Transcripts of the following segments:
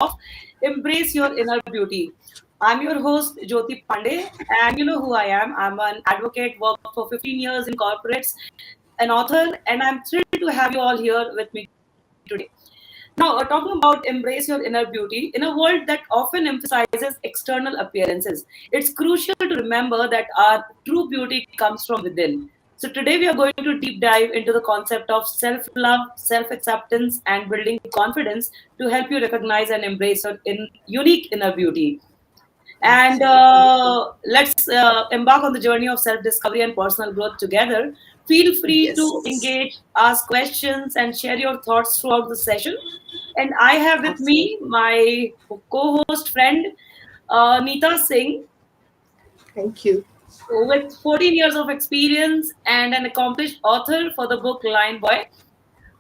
of Embrace Your Inner Beauty. I'm your host, Jyoti Pandey, and you know who I am. I'm an advocate, worked for 15 years in corporates, an author, and I'm thrilled to have you all here with me today. Now, talking about embrace your inner beauty, in a world that often emphasizes external appearances, it's crucial to remember that our true beauty comes from within. So, today we are going to deep dive into the concept of self love, self acceptance, and building confidence to help you recognize and embrace your unique inner beauty. And Absolutely. let's embark on the journey of self discovery and personal growth together. Feel free to Yes, engage, ask questions, and share your thoughts throughout the session. And I have with me absolutely. my co host friend, Neeta Singh, Thank you. with 14 years of experience and an accomplished author for the book Lion Boy.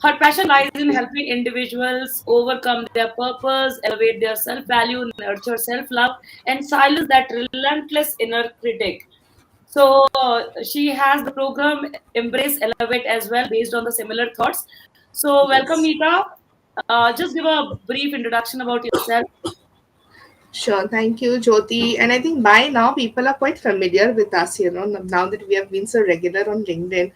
Her passion lies in Okay. helping individuals overcome their purpose, elevate their self value, nurture self love, and silence that relentless inner critic. So, she has the program Embrace Elevate as well, based on the similar thoughts. So, welcome, Yes. Neeta. Just give a brief introduction about yourself. Sure, thank you, Jyoti. And I think by now people are quite familiar with us, now that we have been so regular on LinkedIn.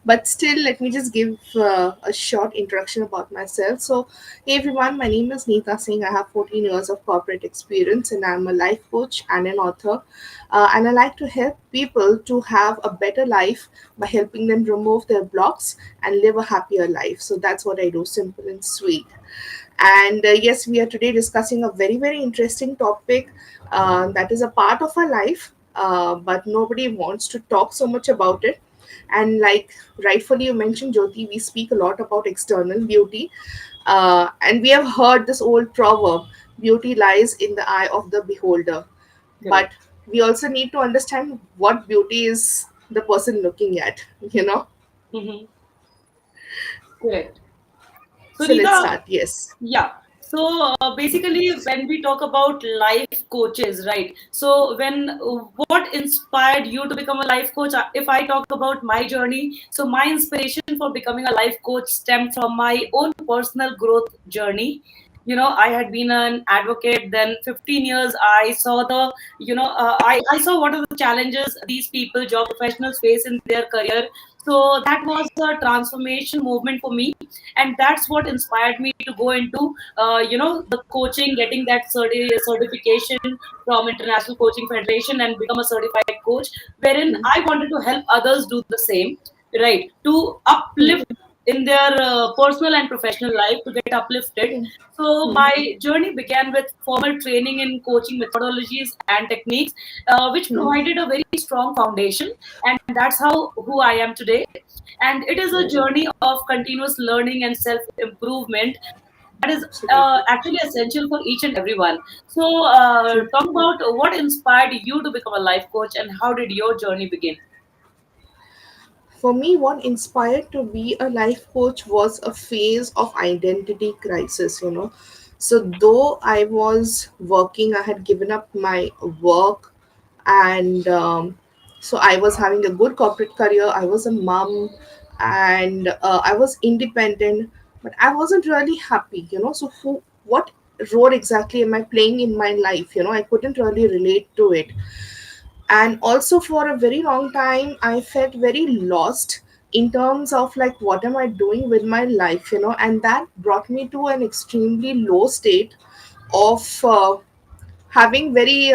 But still, let me just give a short introduction about myself. So, hey everyone, my name is Neeta Singh. I have 14 years of corporate experience and I'm a life coach and an author. And I like to help people to have a better life by helping them remove their blocks and live a happier life. So, that's what I do, simple and sweet. And yes, we are today discussing a very, very interesting topic that is a part of our life, but nobody wants to talk so much about it. And like rightfully you mentioned, Jyoti, we speak a lot about external beauty. And we have heard this old proverb, beauty lies in the eye of the beholder. But Correct. we also need to understand what beauty is the person looking at, you know? Hmm. Correct. So, So let's Neeta, start. Yes. yeah. So basically, when we talk about life coaches, right? So what inspired you to become a life coach? If I talk about my journey, so my inspiration for becoming a life coach stemmed from my own personal growth journey. You know, I had been an advocate. Then 15 years, I saw I saw what are the challenges these people, job professionals, face in their career. So that was a transformation movement for me, and that's what inspired me to go into the coaching, getting that certification from International Coaching Federation and become a certified coach, wherein Hmm. I wanted to help others do the same, right, to uplift Hmm. in their personal and professional life, to get uplifted. Hmm. So Hmm. my journey began with formal training in coaching methodologies and techniques, which Hmm. provided a very strong foundation, and that's how who I am today. And it is a Very journey of continuous learning and self improvement that is absolutely. actually essential for each and everyone. So, True. talk about what inspired you to become a life coach and how did your journey begin? For me, what inspired to be a life coach was a phase of identity crisis. So, though I was working, I had given up my work, and so I was having a good corporate career. I was a mom, and I was independent, but I wasn't really happy. So, what role exactly am I playing in my life? I couldn't really relate to it, and also for a very long time I felt very lost in terms of like what am I doing with my life, and that brought me to an extremely low state of having very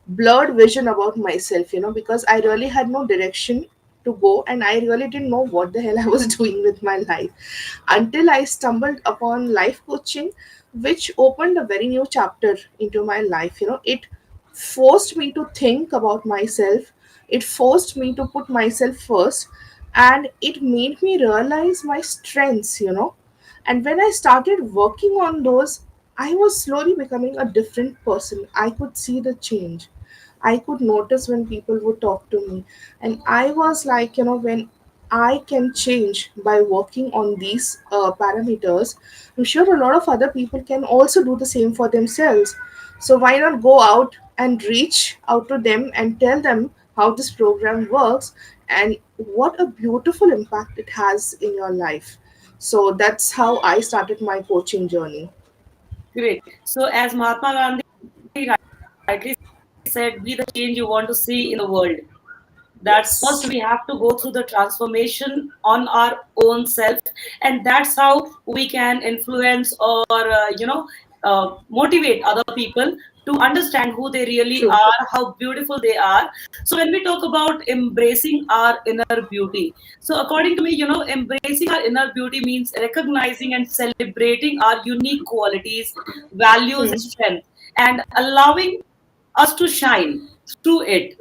blurred vision about myself, because I really had no direction to go, and I really didn't know what the hell I was doing with my life until I stumbled upon life coaching, which opened a very new chapter into my life. It forced me to think about myself, it forced me to put myself first, and it made me realize my strengths. And when I started working on those, I was slowly becoming a different person. I could see the change. I could notice when people would talk to me. And I was like, when I can change by working on these parameters, I'm sure a lot of other people can also do the same for themselves. So why not go out and reach out to them and tell them how this program works and what a beautiful impact it has in your life. So that's how I started my coaching journey. Great. So, as Mahatma Gandhi rightly said, be the change you want to see in the world. That's first we have to Yes. go through the transformation on our own self, and that's how we can influence or motivate other people to understand who they really True. are, how beautiful they are. So when we talk about embracing our inner beauty, so according to me, embracing our inner beauty means recognizing and celebrating our unique qualities, values, and Hmm. strength, and allowing us to shine through it.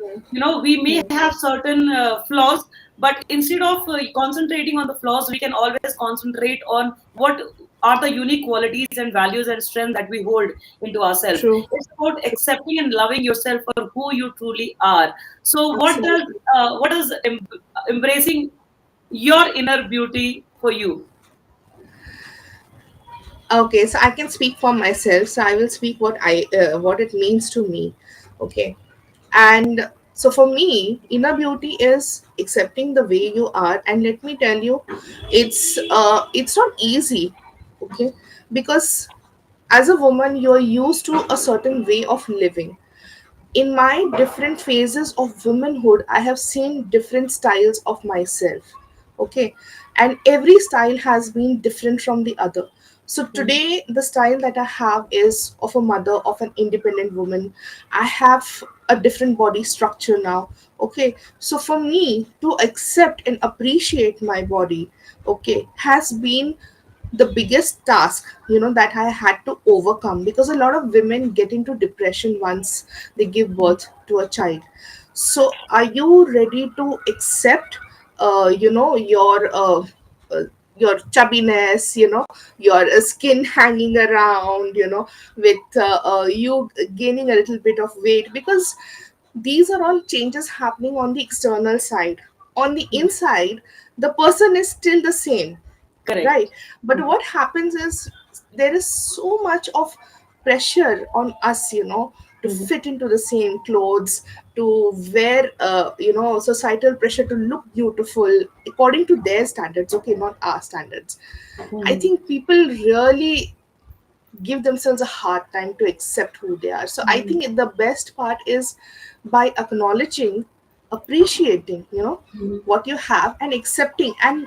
We may Hmm. have certain flaws, but instead of concentrating on the flaws, we can always concentrate on what are the unique qualities and values and strength that we hold into ourselves. True. It's about True. accepting and loving yourself for who you truly are. So Absolutely. what does embracing your inner beauty for you? Okay, so I can speak for myself. So I will speak what it means to me. Okay, and so for me, inner beauty is accepting the way you are. And let me tell you, it's not easy. Okay, because as a woman, you're used to a certain way of living. In my different phases of womanhood, I have seen different styles of myself. Okay, and every style has been different from the other. So Mhm. today the style that I have is of a mother of an independent woman. I have a different body structure now. Okay, so for me to accept and appreciate my body, okay, has been the biggest task, that I had to overcome, because a lot of women get into depression once they give birth to a child. So are you ready to accept uh, your chubbiness, your skin hanging around, with you gaining a little bit of weight, because these are all changes happening on the external side. On the inside, the person is still the same, right? Correct. But what happens is there is so much of pressure on us, to Mhm. fit into the same clothes, to wear societal pressure to look beautiful according to their standards, okay, not our standards. I Mhm. think people really give themselves a hard time to accept who they are. So I Mhm. think the best part is by acknowledging, appreciating, Mhm. what you have, and accepting. And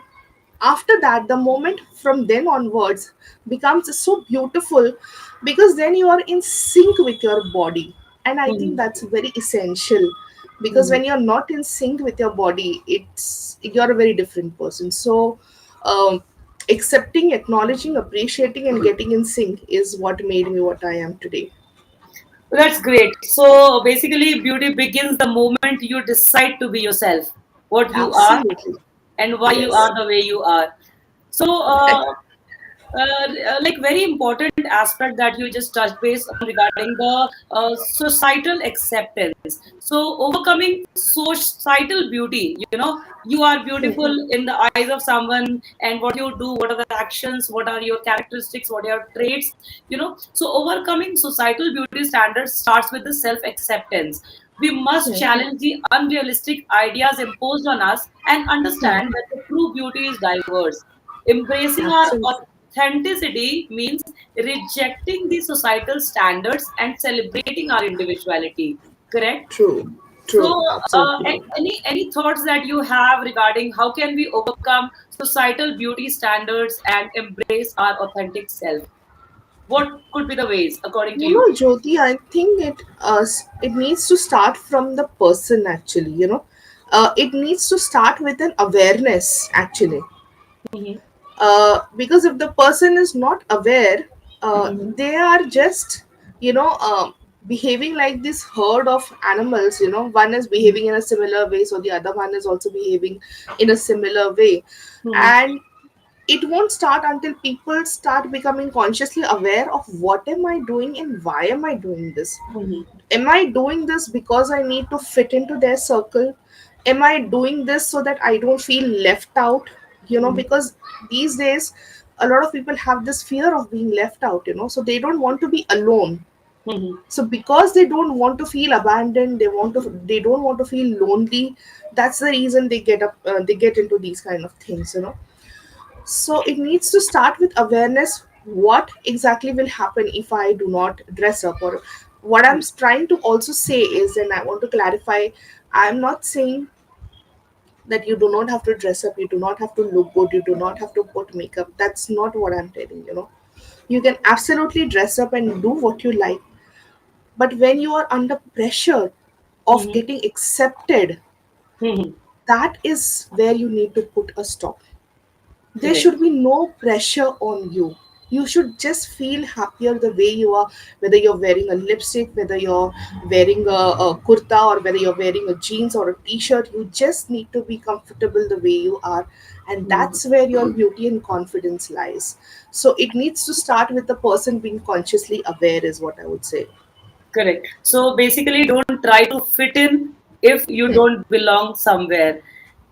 after that, the moment from then onwards becomes so beautiful, because then you are in sync with your body. And I think Mhm. that's very essential, because Mhm. when you're not in sync with your body, you're a very different person. So accepting, acknowledging, appreciating, and getting in sync is what made me what I am today. That's great. So basically, beauty begins the moment you decide to be yourself, what you are, Absolutely. and why you Yes. are the way you are. So, like very important aspect that you just touched base on regarding the societal acceptance. So overcoming societal beauty, you are beautiful in the eyes of someone, and what you do, what are the actions, what are your characteristics, what are your traits, so overcoming societal beauty standards starts with the self acceptance. We must challenge the unrealistic ideas imposed on us and understand that the true beauty is diverse. Embracing our Absolutely. authenticity means rejecting the societal standards and celebrating our individuality. Correct? True. So, True. Absolutely true. any thoughts that you have regarding how can we overcome societal beauty standards and embrace our authentic self? What could be the ways, according to you? Jyoti, I think it needs to start from the person actually. It needs to start with an awareness actually. Mhm. Because if the person is not aware, Mhm. they are just you know uh, behaving like this herd of animals. One is Mhm. behaving in a similar way, so the other one is also behaving in a similar way. Mhm. And it won't start until people start becoming consciously aware of what am I doing and why am I doing this. Mhm. Am I doing this because I need to fit into their circle? Am I doing this so that I don't feel left out? Mhm. Because these days a lot of people have this fear of being left out, so they don't want to be alone. Mhm. So because they don't want to feel abandoned, they don't want to feel lonely. That's the reason they get into these kind of things. So it needs to start with awareness. what exactly will happen if I do not dress up? Or what I'm trying to also say is, and I want to clarify, I'm not saying that you do not have to dress up, you do not have to look good, you do not have to put makeup. That's not what I'm telling, you know. You can absolutely dress up and do what you like, but when you are under pressure of Mhm. getting accepted, Mhm. that is where you need to put a stop. There Correct. should be no pressure on you. You should just feel happier the way you are, whether you're wearing a lipstick, whether you're wearing a kurta, or whether you're wearing a jeans or a t-shirt. You just need to be comfortable the way you are, and Mhm. that's where your beauty and confidence lies. So it needs to start with the person being consciously aware, is what I would say. Correct. So basically, don't try to fit in if you Hmm. don't belong somewhere.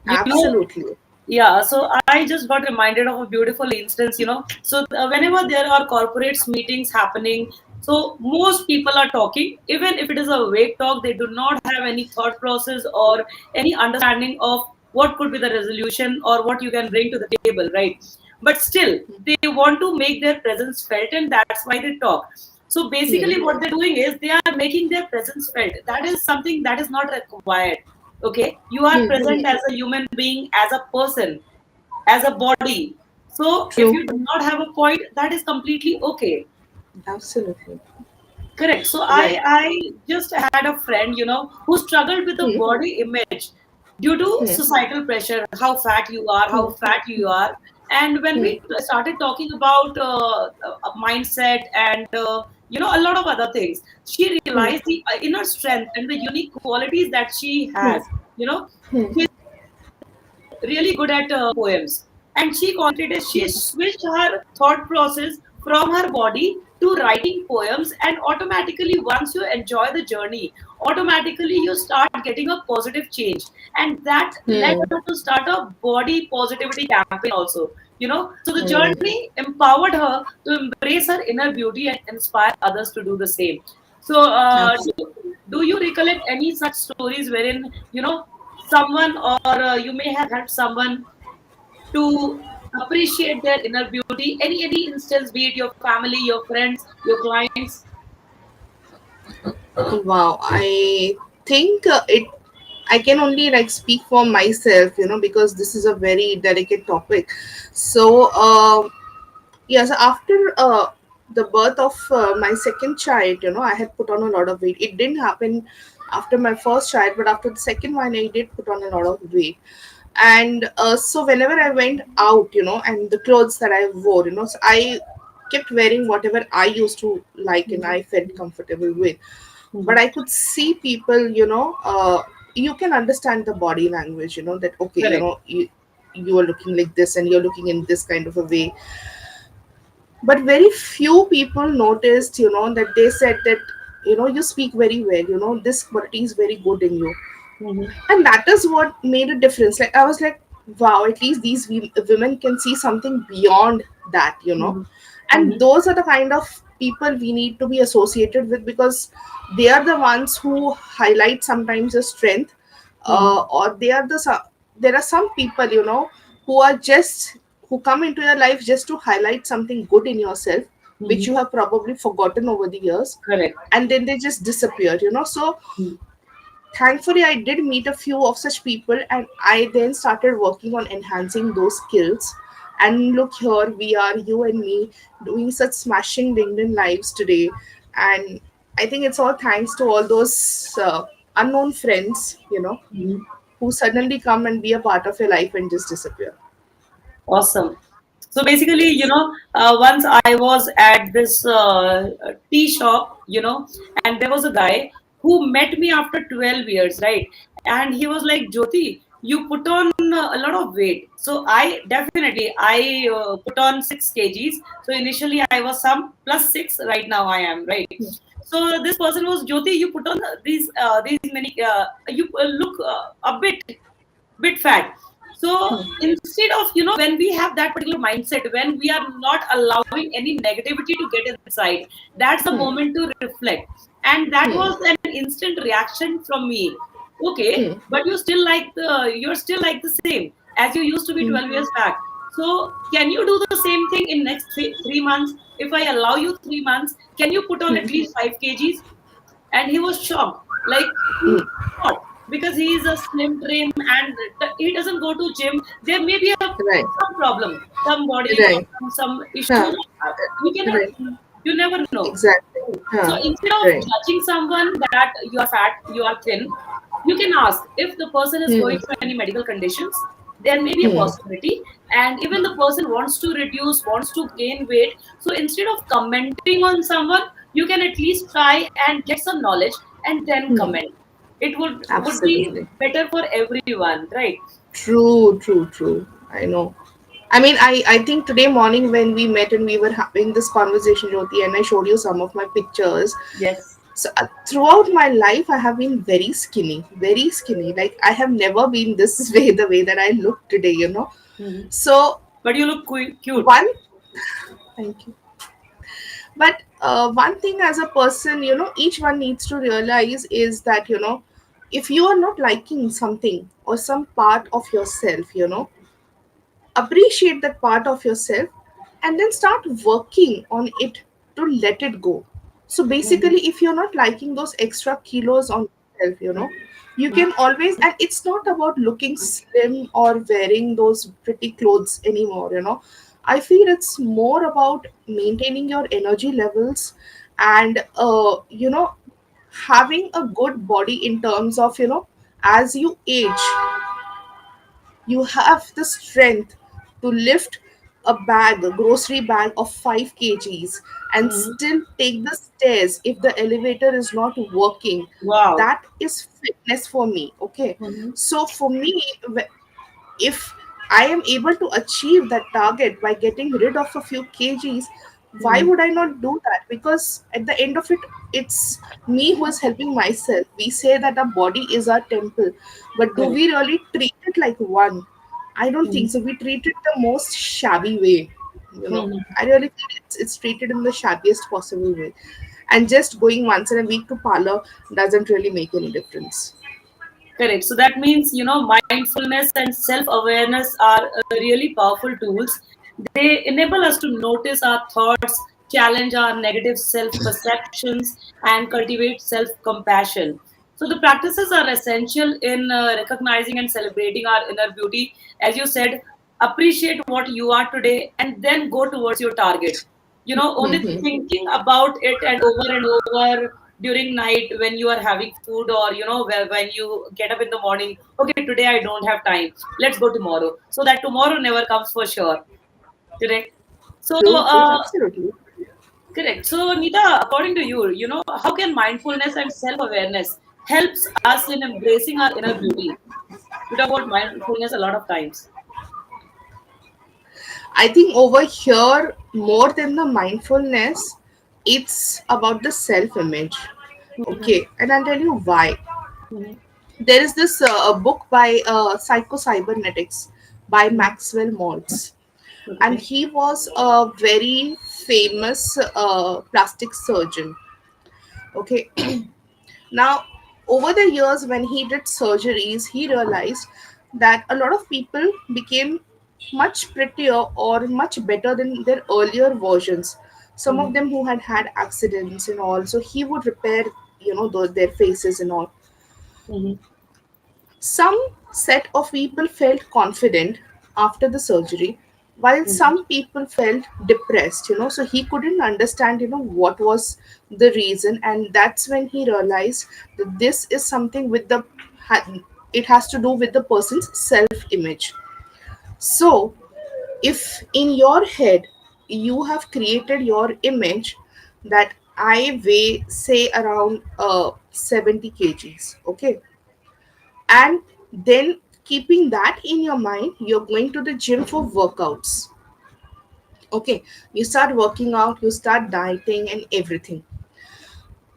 You know, Absolutely. yeah. So I just got reminded of a beautiful instance. So whenever there are corporates meetings happening, so most people are talking. Even if it is a vague talk, they do not have any thought process or any understanding of what could be the resolution or what you can bring to the table, right? But still, they want to make their presence felt, and that's why they talk. So Hmm. basically, what they're doing is they are making their presence felt. That is something that is not required. Okay, you are Hmm. Hmm. present as a human being, as a person, as a body. So if True. you do not have a point, that is completely okay. Absolutely. Correct. So Right. I just had a friend, who struggled with a Hmm. body image due to Hmm. societal pressure, how fat you are, how Hmm. fat you are. And when Hmm. we started talking about mindset and a lot of other things, she Hmm. realized the inner strength and the unique qualities that she Hmm. has. You know, Hmm. really good at poems. And she concentrated, she switched her thought process from her body to writing poems. And automatically, once you enjoy the journey, automatically you start getting a positive change. And that led Hmm. her to start a body positivity campaign also. So the Hmm. journey empowered her to embrace her inner beauty and inspire others to do the same. So, Absolutely. do you recollect any such stories wherein someone, or you may have had someone to appreciate their inner beauty? Any instance, be it your family, your friends, your clients? Wow. I think it. I can only like speak for myself, you know, because this is a very delicate topic. So, yes, after the birth of my second child, you know, I had put on a lot of weight. It didn't happen after my first child, but after the second one, I did put on a lot of weight. And so whenever I went out, you know, and the clothes that I wore, you know, so I kept wearing whatever I used to like and I felt comfortable with. But I could see people, you know, you can understand the body language, you know, that okay, you Correct. know, you are looking like this and you're looking in this kind of a way. But very few people noticed, you know, that they said that, you know, you speak very well, you know, this quality is very good in you. Mm-hmm. And that is what made a difference. Like I was like, wow, at least these women can see something beyond that, you know. Mm-hmm. And Mm-hmm. those are the kind of people we need to be associated with, because they are the ones who highlight sometimes the strength, Mm-hmm. or they are there are some people, you know, who are just who come into your life just to highlight something good in yourself, which Mm-hmm. you have probably forgotten over the years, Correct. and then they just disappear, you know. So Mm-hmm. thankfully I did meet a few of such people, and I then started working on enhancing those skills. And look, here we are, you and me, doing such smashing LinkedIn lives today. And I think it's all thanks to all those unknown friends, you know, Mm-hmm. who suddenly come and be a part of your life and just disappear. Awesome. So basically, Yes. once I was at this tea shop, and there was a guy who met me after 12 years, right? And he was like, Jyoti, you put on a lot of weight. So I put on 6 kgs. So initially I was some plus six, right now I am, right? So this person was, Jyoti, you put on these many, you look a bit fat. So instead of, when we have that particular mindset, when we are not allowing any negativity to get inside, that's the moment to reflect. And that was an instant reaction from me. Okay, but you're still like the same as you used to be 12 years back. So can you do the same thing in next 3 months? If I allow you 3 months, can you put on at least 5 kgs? And he was shocked. Like he thought, because he is a slim trim and he doesn't go to gym, there may be Right. some problem, some body Right. problem, some issue. Huh. You cannot, Right. you never know. Exactly. So Huh. instead of Right. judging someone that you are fat, you are thin, you can ask if the person is Hmm. going through any medical conditions. There may be a Hmm. possibility, and even the person wants to reduce, wants to gain weight. So instead of commenting on someone, you can at least try and get some knowledge and then Hmm. comment. It would be Absolutely. better for everyone, right? True, true, true. I know. I mean, I think today morning when we met and we were having this conversation, Jyoti, and I showed you some of my pictures. Yes. So throughout my life, I have been very skinny, very skinny. Like I have never been this way, the way that I look today, you know. Mhm. So But you look cute. one, thank you. But one thing as a person, you know, each one needs to realize is that, you know, if you are not liking something or some part of yourself, you know, appreciate that part of yourself and then start working on it to let it go. So Mhm. basically, if you're not liking those extra kilos on yourself, you know, you can always, and it's not about looking slim or wearing those pretty clothes anymore, you know. I feel it's more about maintaining your energy levels and, you know, having a good body in terms of, you know, as you age you have the strength to lift a grocery bag of 5 kgs, and Mhm. still take the stairs if the elevator is not working. Wow. That is fitness for me. Okay. Mhm. So for me, if I am able to achieve that target by getting rid of a few kgs, why Mhm. would I not do that? Because at the end of it, it's me who is helping myself. We say that our body is our temple, but do Correct. we really treat it like one? I don't think Mhm. so. We treat it the most shabby way. You know, Mhm. I really feel it's treated in the shabbiest possible way. And just going once in a week to parlor doesn't really make any difference. Correct. So that means, mindfulness and self awareness are really powerful tools. They enable us to notice our thoughts, challenge our negative self perceptions, and cultivate self compassion. So the practices are essential in recognizing and celebrating our inner beauty. As you said, appreciate what you are today and then go towards your target. Only thinking about it and over during night when you are having food, or when you get up in the morning, okay, today I don't have time, let's go tomorrow, so that tomorrow never comes for sure. Correct. So True, true, absolutely. correct. So Nita, according to you, how can mindfulness and self-awareness helps us in embracing our inner beauty? We talk about mindfulness a lot of times. I think over here, more than the mindfulness, it's about the self image. Mhm. Okay, and I'll tell you why. Mhm. There is this a book by Psycho-Cybernetics by Mhm. Maxwell Maltz, and Okay. he was a very famous plastic surgeon. Okay, now, over the years, when he did surgeries, he realized that a lot of people became much prettier or much better than their earlier versions. Some of Mhm. them who had had accidents and all, so he would repair, you know, their faces and all. Mhm. Some set of people felt confident after the surgery, while Mhm. some people felt depressed, you know. So he couldn't understand, you know, what was the reason, and that's when he realized that this is something with ha- it has to do with the person's self image. So, if in your head you have created your image that I weigh, say, around 70 kgs, okay, and then keeping that in your mind, you're going to the gym for workouts. Okay, you start working out, you start dieting and everything.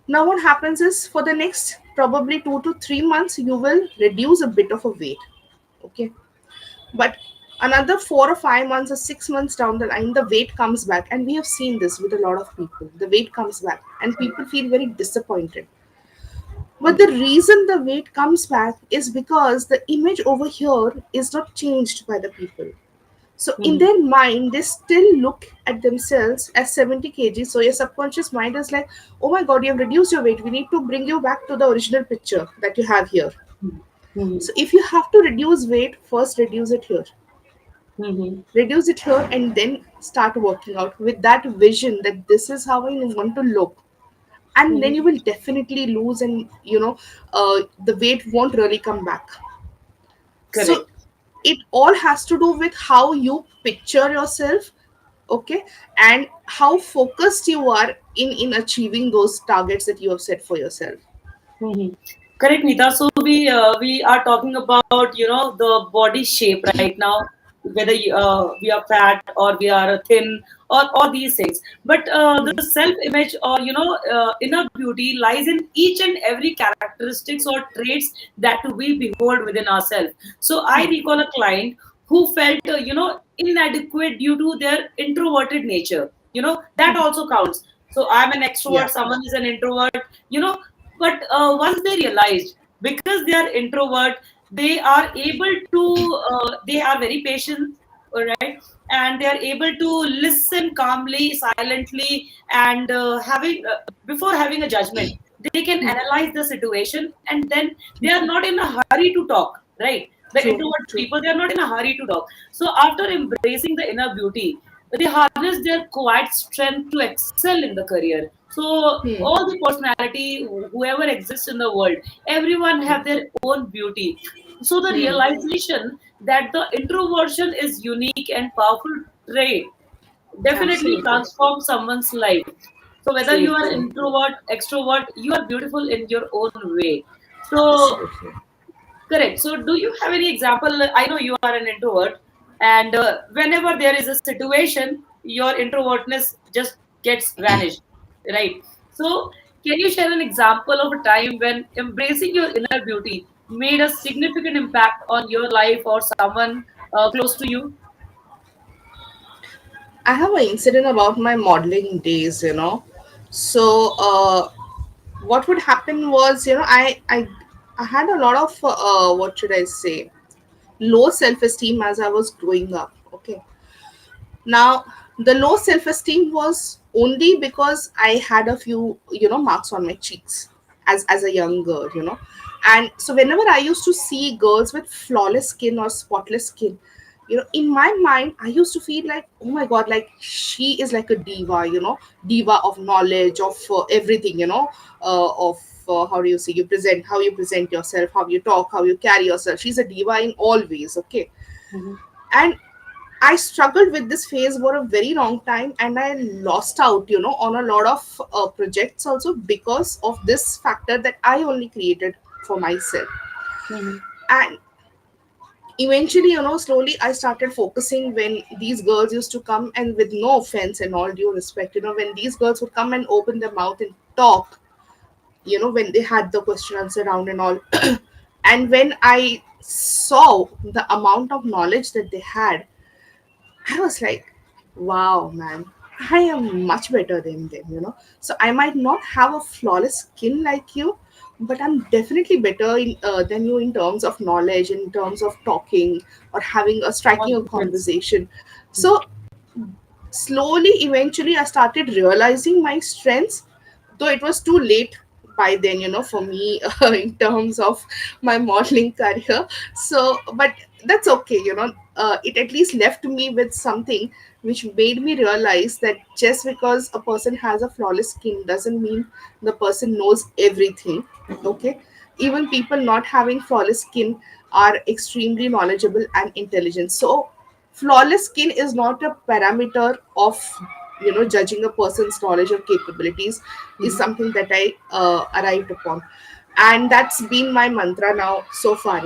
Now what happens is, for the next probably 2 to 3 months you will reduce a bit of a weight. Okay, but another 4 or 5 months or 6 months down the line the weight comes back, and we have seen this with a lot of people. The weight comes back and people feel very disappointed. But the reason the weight comes back is because the image over here is not changed by the people. So in Mhm. their mind, they still look at themselves as 70 kg. So your subconscious mind is like, oh my god, you have reduced your weight. We need to bring you back to the original picture that you have here. Mhm. Mhm. So if you have to reduce weight, first reduce it here. Mhm. Reduce it here and then start working out with that vision that this is how I want to look. And then you Mhm. will definitely lose, and the weight won't really come back. So Correct. it all has to do with how you picture yourself, okay, and how focused you are in achieving those targets that you have set for yourself. Mhm. Correct, Nita. So we are talking about the body shape right now, whether we are fat or we are thin or these things. But the self image or inner beauty lies in each and every characteristics or traits that we behold within ourselves. So I recall a client who felt inadequate due to their introverted nature. That also counts. So I'm an extrovert, Yeah, someone is an introvert. You know but once they realized, because they are introvert, they are able to they are very patient, all right, and they are able to listen calmly, silently, and having before having a judgment, they can analyze the situation, and then they are not in a hurry to talk, right? The true, introvert true. people, they are not in a hurry to talk. So after embracing the inner beauty, they harness their quiet strength to excel in the career. So all the personality, whoever exists in the world, everyone have their own beauty. So the realization that the introversion is unique and powerful trait definitely Absolutely. transforms someone's life. So whether True, you are true. introvert, extrovert, you are beautiful in your own way. So Absolutely. correct. So, do you have any example? I know you are an introvert, and whenever there is a situation, your introvertness just gets vanished, right? So, can you share an example of a time when embracing your inner beauty made a significant impact on your life or someone close to you? I have an incident about my modeling days. So what would happen was, I had a lot of what should I say, low self esteem as I was growing up. Okay. Now, the low self esteem was only because I had a few, marks on my cheeks as a young girl. And so, whenever I used to see girls with flawless skin or spotless skin, in my mind, I used to feel like, oh my God, like she is like a diva, diva of knowledge, of everything, of how do you say, how you present yourself, how you talk, how you carry yourself. She's a diva in all ways, okay? Mhm. And I struggled with this phase for a very long time, and I lost out, on a lot of projects also because of this factor that I only created for myself. Mhm. And eventually, slowly I started focusing when these girls used to come, and with no offense and all due respect, when these girls would come and open their mouth and talk, when they had the question answer round and all. And when I saw the amount of knowledge that they had, I was like, wow, man, I am much better than them. So I might not have a flawless skin like you, but I'm definitely better than you in terms of knowledge, in terms of talking or having striking a Confidence. conversation. So slowly, eventually, I started realizing my strengths, though it was too late by then, for me, in terms of my modeling career. So but that's okay. It at least left me with something which made me realize that just because a person has a flawless skin doesn't mean the person knows everything, okay? Even people not having flawless skin are extremely knowledgeable and intelligent. So flawless skin is not a parameter of judging a person's knowledge or capabilities, is Mhm. something that I arrived upon. And that's been my mantra now so far.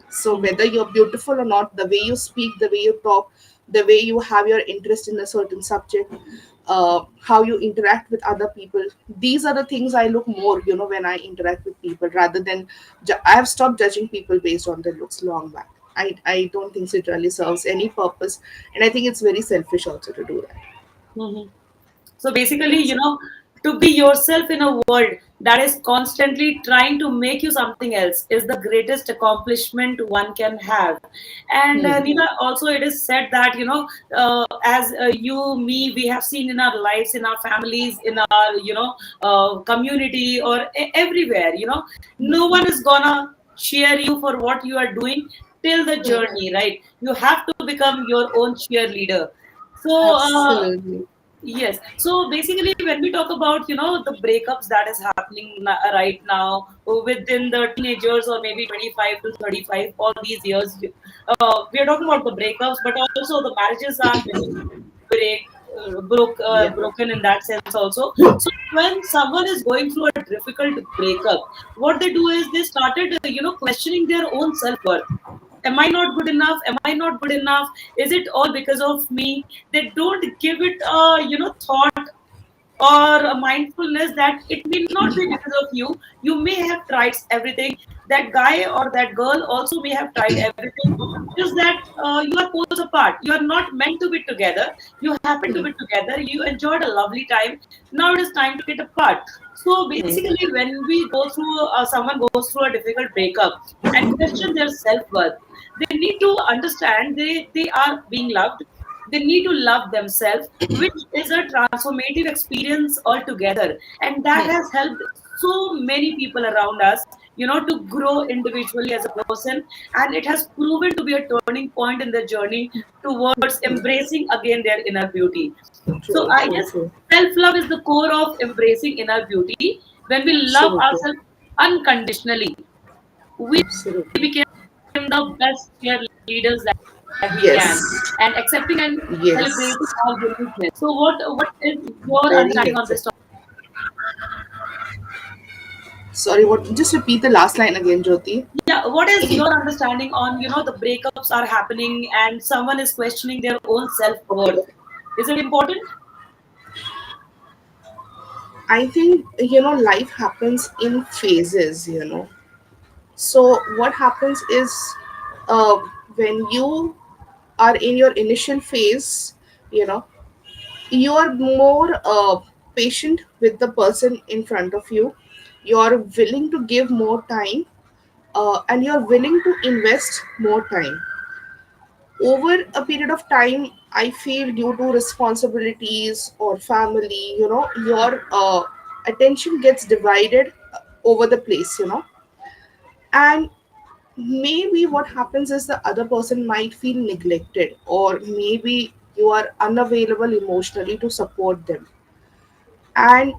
So Mhm. whether you're beautiful or not, the way you speak, the way you talk, the way you have your interest in a certain subject, how you interact with other people, these are the things I look more, when I interact with people, rather than I have stopped judging people based on their looks long back. I don't think it really serves any purpose, and I think it's very selfish also to do that. Mhm. So basically, That's it. To be yourself in a world that is constantly trying to make you something else is the greatest accomplishment one can have. And Hmm. Neela, also it is said that, as you, me, we have seen in our lives, in our families, in our, community, or everywhere, no one is gonna cheer you for what you are doing till the journey, right? You have to become your own cheerleader. So, Absolutely. yes. So basically, when we talk about, the breakups that is happening right now within the teenagers, or maybe 25 to 35, all these years, we are talking about the breakups, but also the marriages are getting Yeah. broken in that sense also. So when someone is going through a difficult breakup, what they do is they started, questioning their own self-worth. Am I not good enough? Am I not good enough? Is it all because of me? They don't give it a, thought or a mindfulness that it may not be because of you. You may have tried everything. That guy or that girl also may have tried everything. Just that you are poles apart. You are not meant to be together. You happen to Hmm. be together. You enjoyed a lovely time. Now it is time to get apart. So basically, when we go through, someone goes through a difficult breakup and question their self worth, they need to understand they are being loved. They need to love themselves, which is a transformative experience altogether. And that Hmm. has helped so many people around us, to grow individually as a person. And it has proven to be a turning point in their journey towards embracing again their inner beauty. So True, I true, guess true. self love is the core of embracing inner beauty. When we love Absolutely. ourselves unconditionally, we Absolutely. become the best cheerleaders that we can, Yes. and accepting and Yes. celebrating our uniqueness. So what is your Very understanding on accept. this topic? Sorry, what? Just repeat the last line again, Jyoti. Yeah, what is your understanding on, the breakups are happening and someone is questioning their own self-worth? Is it important? I think, life happens in phases, So, what happens is, uh, when you are in your initial phase, you know, you are more patient with the person in front of you. You're willing to give more time, and you're willing to invest more time. Over a period of time, I feel, due to responsibilities or family, your attention gets divided over the place, and maybe what happens is the other person might feel neglected, or maybe you are unavailable emotionally to support them. And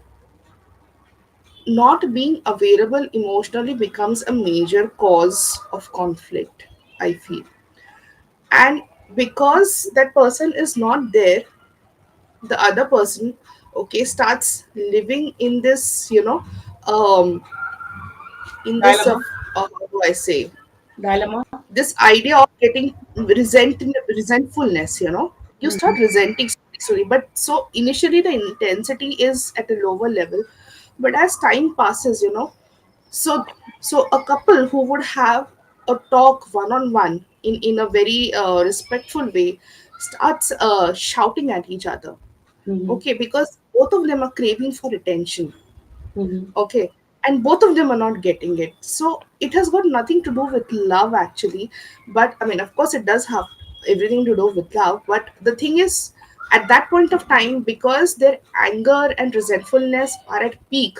not being available emotionally becomes a major cause of conflict, I feel. And because that person is not there, the other person, okay, starts living in this, in this Dilemma. how do I say, Dilemma. this idea of getting resentfulness, you start Mhm. resenting slowly. But so initially the intensity is at a lower level, but as time passes, so a couple who would have a talk one on one in a very respectful way starts shouting at each other, Mhm. okay, because both of them are craving for attention, Mhm. okay, and both of them are not getting it. So it has got nothing to do with love actually, but I mean, of course it does have everything to do with love. But the thing is, at that point of time, because their anger and resentfulness are at peak,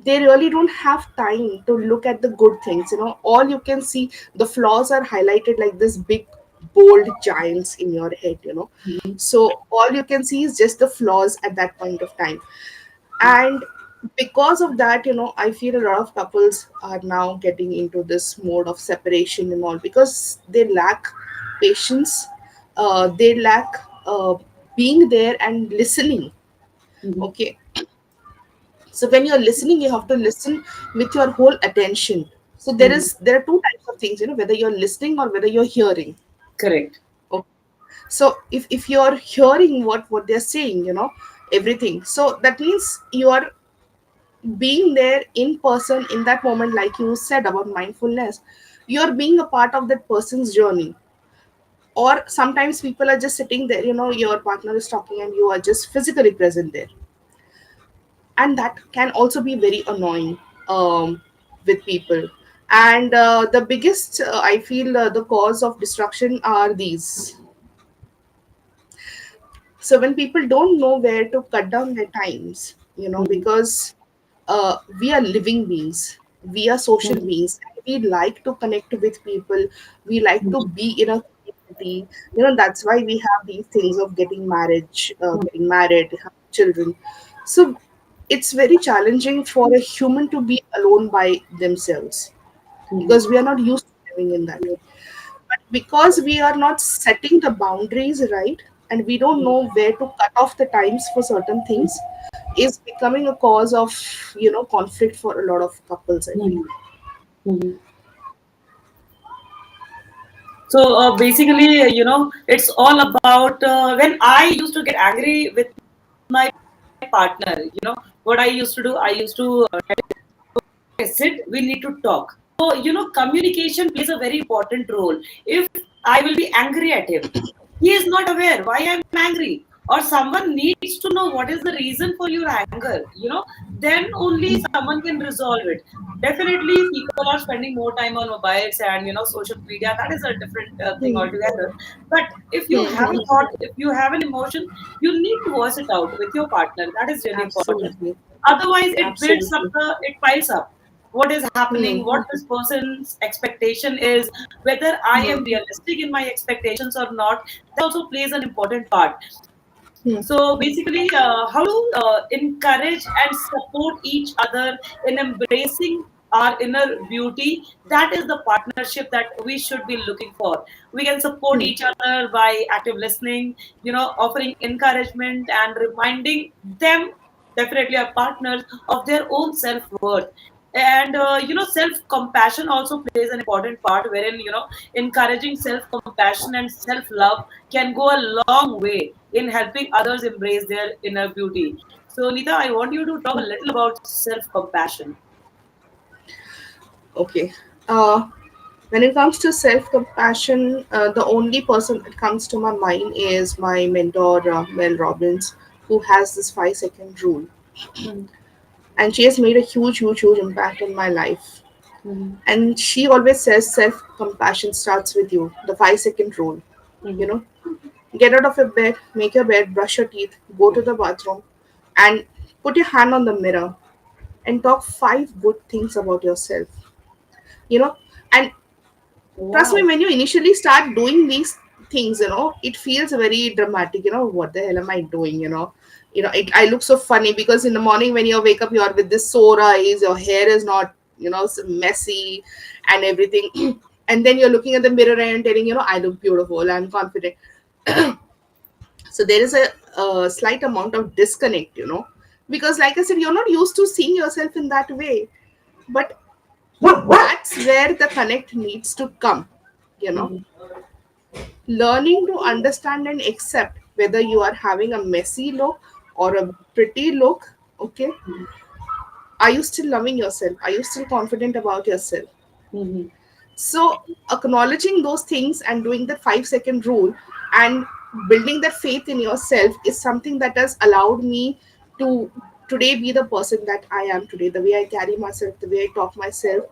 they really don't have time to look at the good things. All you can see, the flaws are highlighted like this big bold giants in your head, Mhm. so all you can see is just the flaws at that point of time. And because of that, I feel a lot of couples are now getting into this mode of separation and all, because they lack patience, they lack being there and listening, Mhm. okay. So when you're listening, you have to listen with your whole attention. So Mhm. there are two types of things, whether you're listening or whether you're hearing. Correct. Okay. So if you're hearing what they're saying, everything, so that means you are being there in person in that moment. Like you said about mindfulness, you're being a part of that person's journey. Or sometimes people are just sitting there, your partner is talking and you are just physically present there. and that can also be very annoying with people. And the biggest I feel the cause of destruction are these. So when people don't know where to cut down their times, Mhm. because we are living beings, we are social Mhm. beings, and we like to connect with people, we like to Mhm. be in a community. That's why we have these things of getting married, have children. So it's very challenging for a human to be alone by themselves, Mhm. because we are not used to living in that way. But because we are not setting the boundaries right, and we don't know where to cut off the times for certain things, is becoming a cause of conflict for a lot of couples, I feel. Mhm. Mhm. So basically, it's all about when I used to get angry with my partner. What I used to do, I used to sit, we need to talk. So, communication plays a very important role. If I will be angry at him, he is not aware why I'm angry. Or someone needs to know what is the reason for your anger, then only someone can resolve it. Definitely, people are spending more time on mobiles and social media. That is a different thing Hmm. altogether. But if you Hmm. have a Hmm. thought, if you have an emotion, you need to voice it out with your partner. That is really important. Absolutely. Otherwise, it builds up Absolutely. it piles up. What is Hmm. happening, what this person's expectation is, whether I Hmm. am realistic in my expectations or not, that also plays an important part. Hmm. So basically, how to encourage and support each other in embracing our inner beauty. That is the partnership that we should be looking for. We can support Hmm. each other by active listening, offering encouragement and reminding them, definitely our partners, of their own self worth. And self compassion also plays an important part, wherein encouraging self compassion and self love can go a long way in helping others embrace their inner beauty. So, Nita, I want you to talk a little about self compassion. Okay. When it comes to self compassion, the only person that comes to my mind is my mentor, Mel Robbins, who has this 5-second rule. Mhm. And she has made a huge, huge, huge impact in my life. Mhm. And she always says self compassion starts with you, the 5-second rule. You Mhm. know, get out of your bed, make your bed, brush your teeth, go to the bathroom, and put your hand on the mirror and talk 5 good things about yourself. You know, and trust me, Wow. when you initially start doing these things, it feels very dramatic. What the hell am I doing? I look so funny because in the morning when you wake up, you are with this sore eyes, your hair is not, messy and everything. And then you're looking at the mirror and telling, I look beautiful, I'm confident. So there is a slight amount of disconnect, because like I said, you're not used to seeing yourself in that way. But that's where the connect needs to come, you know Mhm. learning to understand and accept whether you are having a messy look or a pretty look. Okay, are you still loving yourself? Are you still confident about yourself? Mhm. So acknowledging those things and doing the 5-second rule and building that faith in yourself is something that has allowed me to today be the person that I am today. The way I carry myself, the way I talk myself,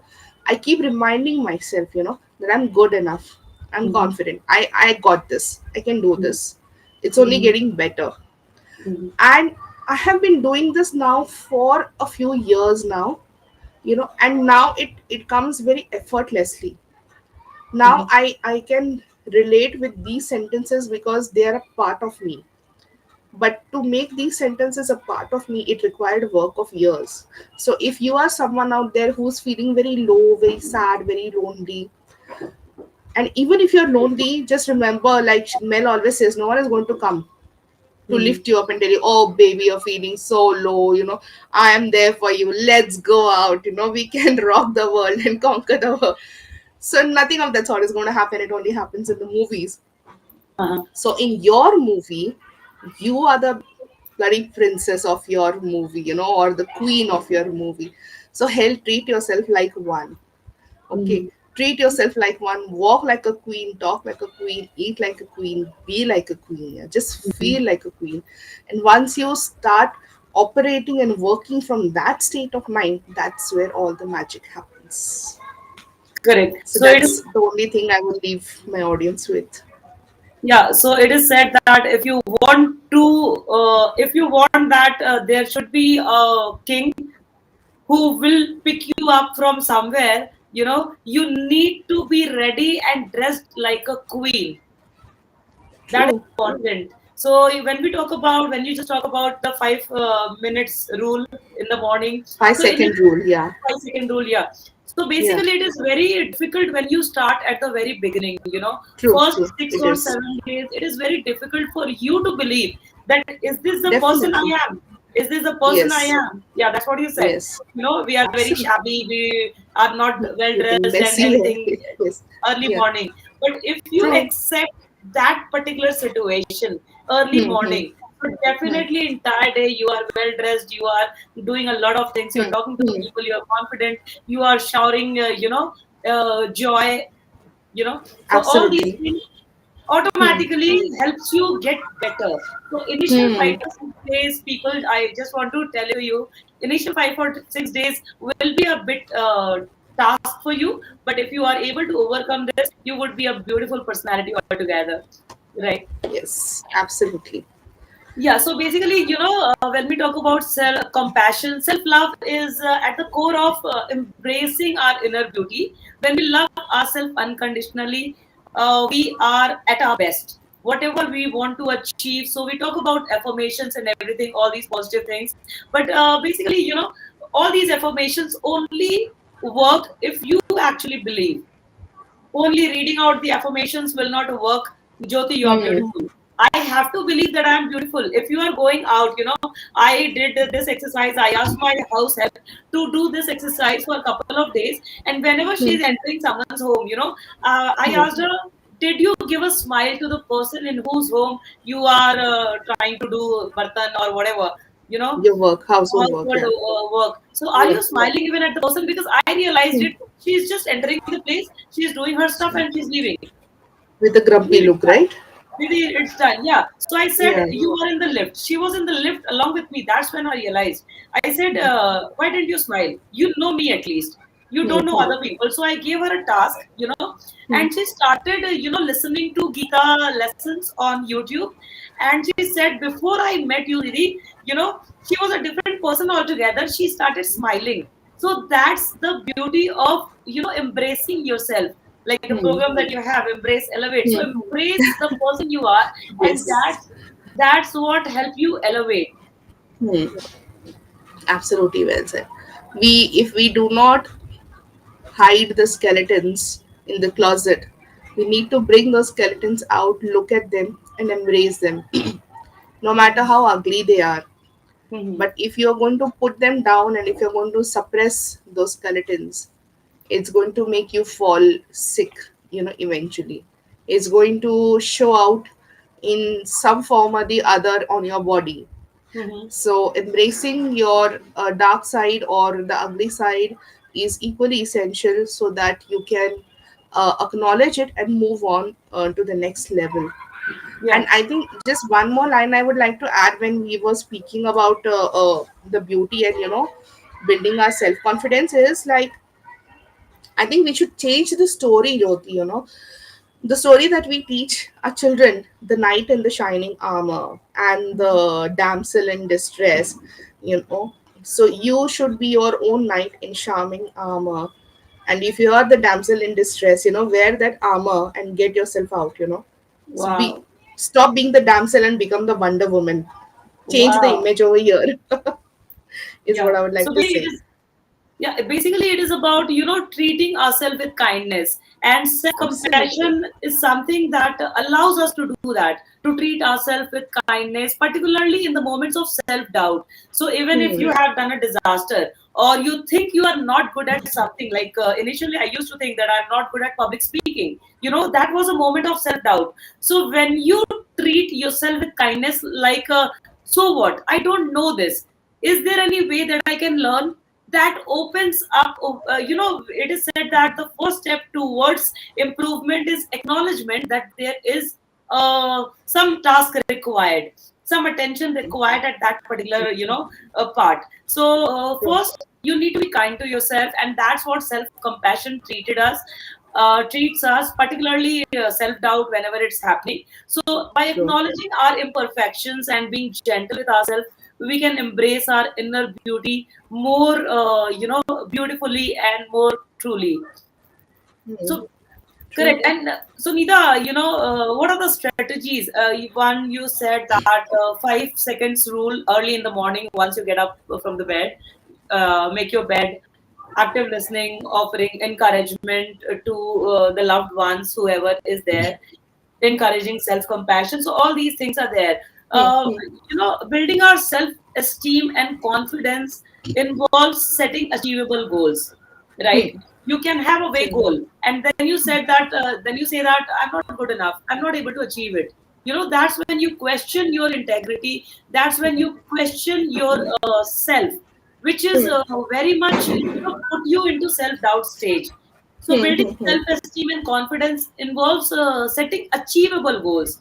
I keep reminding myself, that I'm good enough. I'm Mhm. confident. I got this. I can do Mhm. this. It's only Mhm. getting better. Mhm. And I have been doing this now for a few years now, and now it comes very effortlessly. Now Mhm. I can relate with these sentences because they are a part of me. But to make these sentences a part of me, it required work of years. So if you are someone out there who's feeling very low, very sad, very lonely, and even if you're lonely, just remember, like Mel always says, no one is going to come to Mhm. lift you up and tell you, oh baby, you're feeling so low, I am there for you, let's go out, we can rock the world and conquer the world. So nothing of that sort is going to happen. It only happens in the movies. Uh-huh. So in your movie, you are the bloody princess of your movie, or the queen of your movie. So hell, treat yourself like one. Okay. Mhm. Treat yourself like one. Walk like a queen. Talk like a queen. Eat like a queen. Be like a queen. Yeah? Just Mhm. feel like a queen. And once you start operating and working from that state of mind, that's where all the magic happens. Correct. So So it is, that's the only thing I would leave my audience with. yeah. So it is said that if you want that there should be a king who will pick you up from somewhere. You need to be ready and dressed like a queen. That is True. important. So when you just talk about the 5 minutes rule in the morning, Five so in second rule, yeah. 5 second rule, yeah. So Yeah. basically, it is very difficult when you start at the very beginning. True, First true. six It or is. 7 days, it is very difficult for you to believe that is this the person I Definitely. am? Is this the person I Yes. am? Yeah, that's what you said. Yes. We are very Absolutely. shabby. We are not well Looking dressed and messy. everything Yes. early Yeah. morning. But if you True. accept that particular situation early Hmm. Hmm. morning, so Hmm. definitely entire day you are well dressed, you are doing a lot of things, you're Hmm. talking to Hmm. people, you're confident, you are showering joy. So all these Absolutely. things Hmm. automatically helps you get better. So initial Hmm. 5 to 6 days, people, I just want to tell you, initial 5 or 6 days will be a bit task for you. But if you are able to overcome this, you would be a beautiful personality altogether, right? Yes. Absolutely. Yeah, so basically, when we talk about self compassion, self love is at the core of embracing our inner beauty. When we love ourselves unconditionally, we are at our best. Whatever we want to achieve. So we talk about affirmations and everything, all these positive things. But basically, all these affirmations only work if you actually believe. Only reading out the affirmations will not work. Jyoti, you are Hmm. beautiful. I have to believe that I am beautiful. If you are going out, I did this exercise. I asked my house help to do this exercise for a couple of days. And whenever Hmm. she's entering someone's home, I Hmm. asked her, did you give a smile to the person in whose home you are trying to do bartan or whatever, you know, Your work, household work, household yeah. work? So are Yeah. you Yeah. smiling even at the person? Because I realized Hmm. it. She's just entering the place, she's doing her stuff, and she's leaving. With a grumpy Didi, look, it's done. right? Didi, it's done. Yeah. So I said, Yeah. you were in the lift. She was in the lift along with me. That's when I realized. I said, why didn't you smile? You know me at least. You Hmm. don't know Hmm. other people. So I gave her a task, Hmm. and she started, listening to Gita lessons on YouTube. And she said, before I met you, Didi, she was a different person altogether. She started smiling. So that's the beauty of, embracing yourself, like the Hmm. program that you have, Embrace Elevate. So Hmm. embrace the person you are, and Yes. that's what help you elevate. Hmm. Absolutely well said. If we do not hide the skeletons in the closet, we need to bring those skeletons out, look at them, and embrace them, no matter how ugly they are. Mhm. But if you're going to put them down and if you're going to suppress those skeletons, it's going to make you fall sick, eventually. It's going to show out in some form or the other on your body. Mhm. So, embracing your dark side or the ugly side is equally essential so that you can acknowledge it and move on to the next level. Yeah. And I think just one more line I would like to add when we were speaking about the beauty and building our self confidence is like I think we should change the story, Jyoti, the story that we teach our children, the knight in the shining armor and the damsel in distress, you know. So you should be your own knight in charming armor. And if you are the damsel in distress, wear that armor and get yourself out. So Wow. stop being the damsel and become the Wonder Woman. Change the Wow. image over here, is Yeah. what I would like So to basically, say. yeah, basically it is about, treating ourselves with kindness, and self Absolutely. compassion is something that allows us to do that, to treat ourselves with kindness, particularly in the moments of self doubt. So even if Hmm. you have done a disaster, or you think you are not good at something, like initially I used to think that I'm not good at public speaking, that was a moment of self doubt. So when you treat yourself with kindness, like so what, I don't know this, is there any way that I can learn? That opens up, it is said that the first step towards improvement is acknowledgement that there is some task required. some attention required at that particular, part. So True. first you need to be kind to yourself, and that's what self compassion treats us, particularly self doubt whenever it's happening. So by True. acknowledging our imperfections and being gentle with ourselves, we can embrace our inner beauty more, beautifully and more truly. Hmm. So True. correct. And so, Neeta, what are the strategies? One, you said that 5 seconds rule early in the morning, once you get up from the bed, make your bed, active listening, offering encouragement to the loved ones, whoever is there, encouraging self compassion. So, all these things are there. Hmm. Uh, Hmm. Building our self esteem and confidence involves setting achievable goals, right? Hmm. You can have a vague True. goal, and then you said that, then you say that I'm not good enough, I'm not able to achieve it. That's when you question your integrity. That's when you question your self, which is Hmm. very much, put you into self doubt stage. So Hmm. building Hmm. Hmm. self esteem and confidence involves setting achievable goals,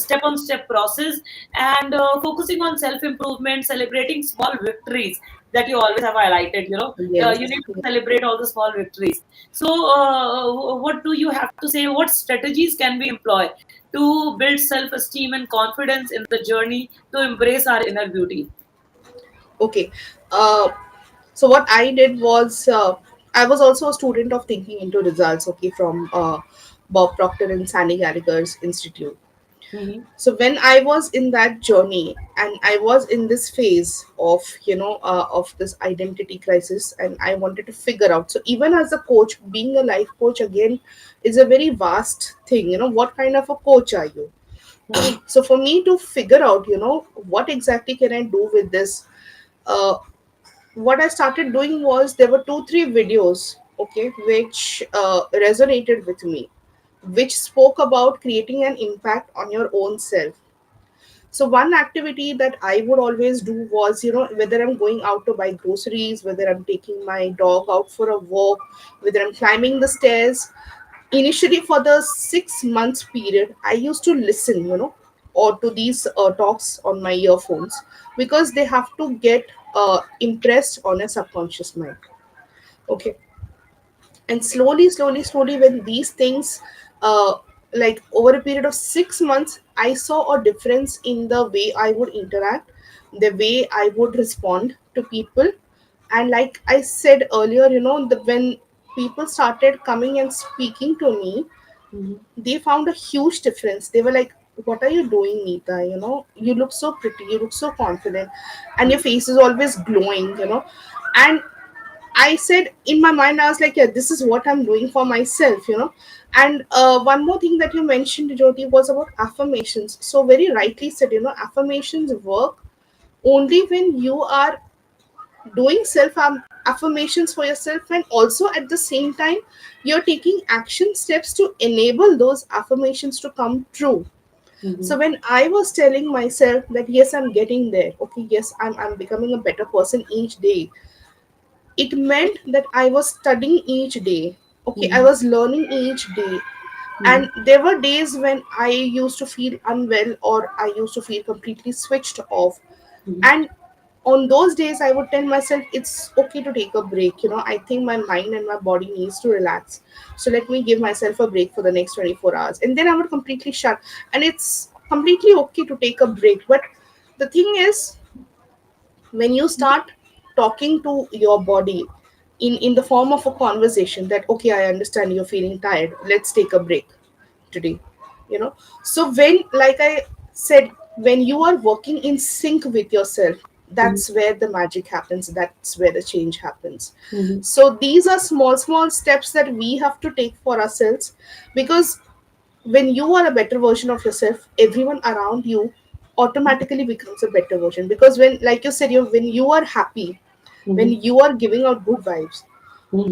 step on step process, and focusing on self improvement, celebrating small victories that you always have highlighted. You Yes. need to celebrate all the small victories. So what do you have to say? What strategies can we employ to build self esteem and confidence in the journey to embrace our inner beauty? Okay. Uh, so what I did was I was also a student of thinking into results. Okay, from Bob Proctor and Sandy Gallagher's Institute. Mm-hmm. So when I was in that journey and I was in this phase of of this identity crisis, and I wanted to figure out. So even as a coach, being a life coach again is a very vast thing. What kind of a coach are you? Mm-hmm. So for me to figure out, what exactly can I do with this, uh, what I started doing was there were 2 3 videos, okay, which resonated with me, which spoke about creating an impact on your own self. So one activity that I would always do was, whether I'm going out to buy groceries, whether I'm taking my dog out for a walk, whether I'm climbing the stairs. Initially, for the 6 months period, I used to listen, or to these talks on my earphones, because they have to get impressed on a subconscious mind. Okay. And slowly, slowly, slowly, when these things, uh, like over a period of 6 months, I saw a difference in the way I would interact, the way I would respond to people. And like I said earlier, when people started coming and speaking to me, Mm-hmm. they found a huge difference. They were like, what are you doing, Neeta? You look so pretty, you look so confident, and your face is always glowing. And I said in my mind, I was like, yeah, this is what I'm doing for myself. And one more thing that you mentioned, Jyoti, was about affirmations. So, very rightly said, affirmations work only when you are doing self affirmations for yourself, and also at the same time, you're taking action steps to enable those affirmations to come true. Mm-hmm. So when I was telling myself that yes, I'm getting there, okay, yes, I'm becoming a better person each day, it meant that I was studying each day. Okay, I Mm-hmm. was learning each day. And there were days when I used to feel unwell, or I used to feel completely switched off. Mm-hmm. And on those days, I would tell myself it's okay to take a break. I think my mind and my body needs to relax. So let me give myself a break for the next 24 hours. And then I would completely shut. And it's completely okay to take a break. But the thing is, when you start talking to your body in the form of a conversation, that okay, I understand you're feeling tired, let's take a break today. So when, like I said, when you are working in sync with yourself, Mm-hmm. that's where the magic happens, that's where the change happens. Mm-hmm. So these are small small steps that we have to take for ourselves, because when you are a better version of yourself, everyone around you automatically becomes a better version. Because when, like you said, when you are happy, when Mm-hmm. you are giving out good vibes,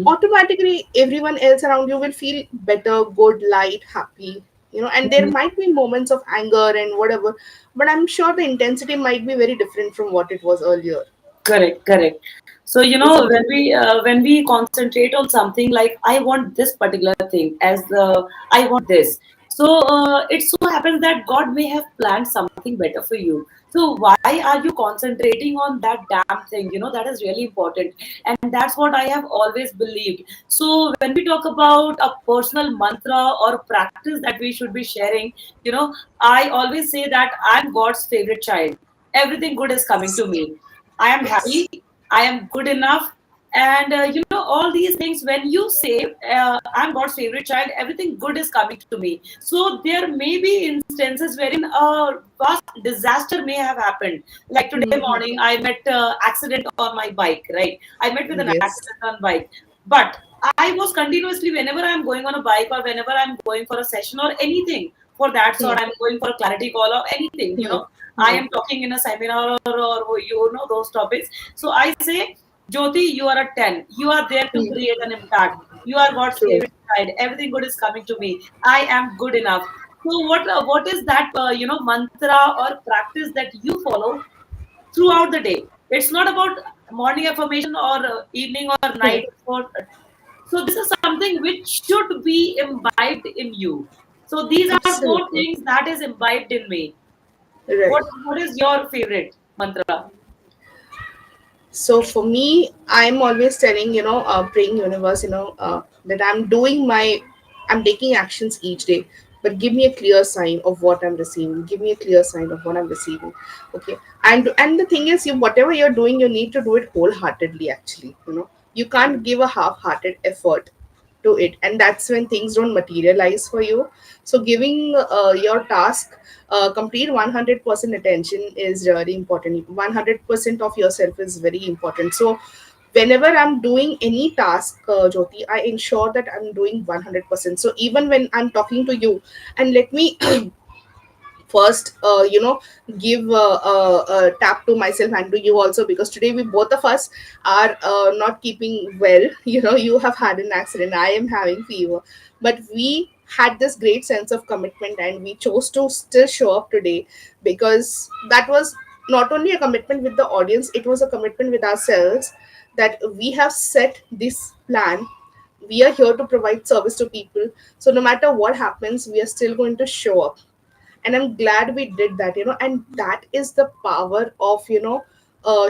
automatically everyone else around you will feel better, good, light, happy. And there Mm-hmm. might be moments of anger and whatever, but I'm sure the intensity might be very different from what it was earlier, Correct, correct. So isn't it? when we concentrate on something like I want this particular thing as the I want this. So it so happens that God may have planned something better for you. So why are you concentrating on that damn thing? That is really important. And that's what I have always believed. So when we talk about a personal mantra or practice that we should be sharing, I always say that I'm God's favorite child. Everything good is coming to me. I am Yes. happy. I am good enough. And all these things, when you say I'm God's favorite child, everything good is coming to me. So there may be instances wherein a vast disaster may have happened. Like today Mhm. morning I met accident on my bike, right? I met with an Yes. accident on bike. But I was continuously, whenever I'm going on a bike or whenever I'm going for a session or anything for that Hmm. sort, I'm going for a clarity call or anything, Hmm. I Hmm. am talking in a seminar, or those topics. So I say, Jyoti, you are a 10. You are there to Hmm. create an impact. You are God's True. favorite child. Everything good is coming to me. I am good enough. So what is that mantra or practice that you follow throughout the day? It's not about morning affirmation or evening or Hmm. night. So this is something which should be imbibed in you. So these are four Absolutely. things that is imbibed in me. Right. What is your favorite mantra? So for me, I'm always telling, praying universe, that I'm taking actions each day, but give me a clear sign of what I'm receiving. Give me a clear sign of what I'm receiving. Okay. And the thing is, whatever you're doing, you need to do it wholeheartedly. Actually, you can't give a half-hearted effort to it, and that's when things don't materialize for you. So giving your task complete 100% attention is really important. 100% of yourself is very important. So whenever I'm doing any task, Jyoti, I ensure that I'm doing 100%. So even when I'm talking to you, and let me first give a tap to myself and to you also, because today we both of us are not keeping well. You have had an accident, I am having fever, but we had this great sense of commitment and we chose to still show up today, because that was not only a commitment with the audience, it was a commitment with ourselves, that we have set this plan. We are here to provide service to people, so no matter what happens, we are still going to show up. And I'm glad we did that, and that is the power of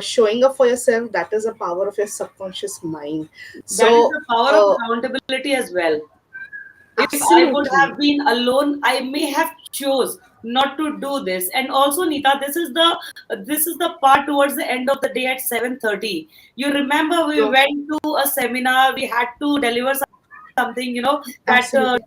showing up for yourself. That is the power of your subconscious mind. That is So the power of accountability as well. If I would absolutely. have been alone, I may have chose not to do this. And also, Neeta, this is the part towards the end of the day at 7:30. You remember we So went to a seminar, we had to deliver something, that absolutely.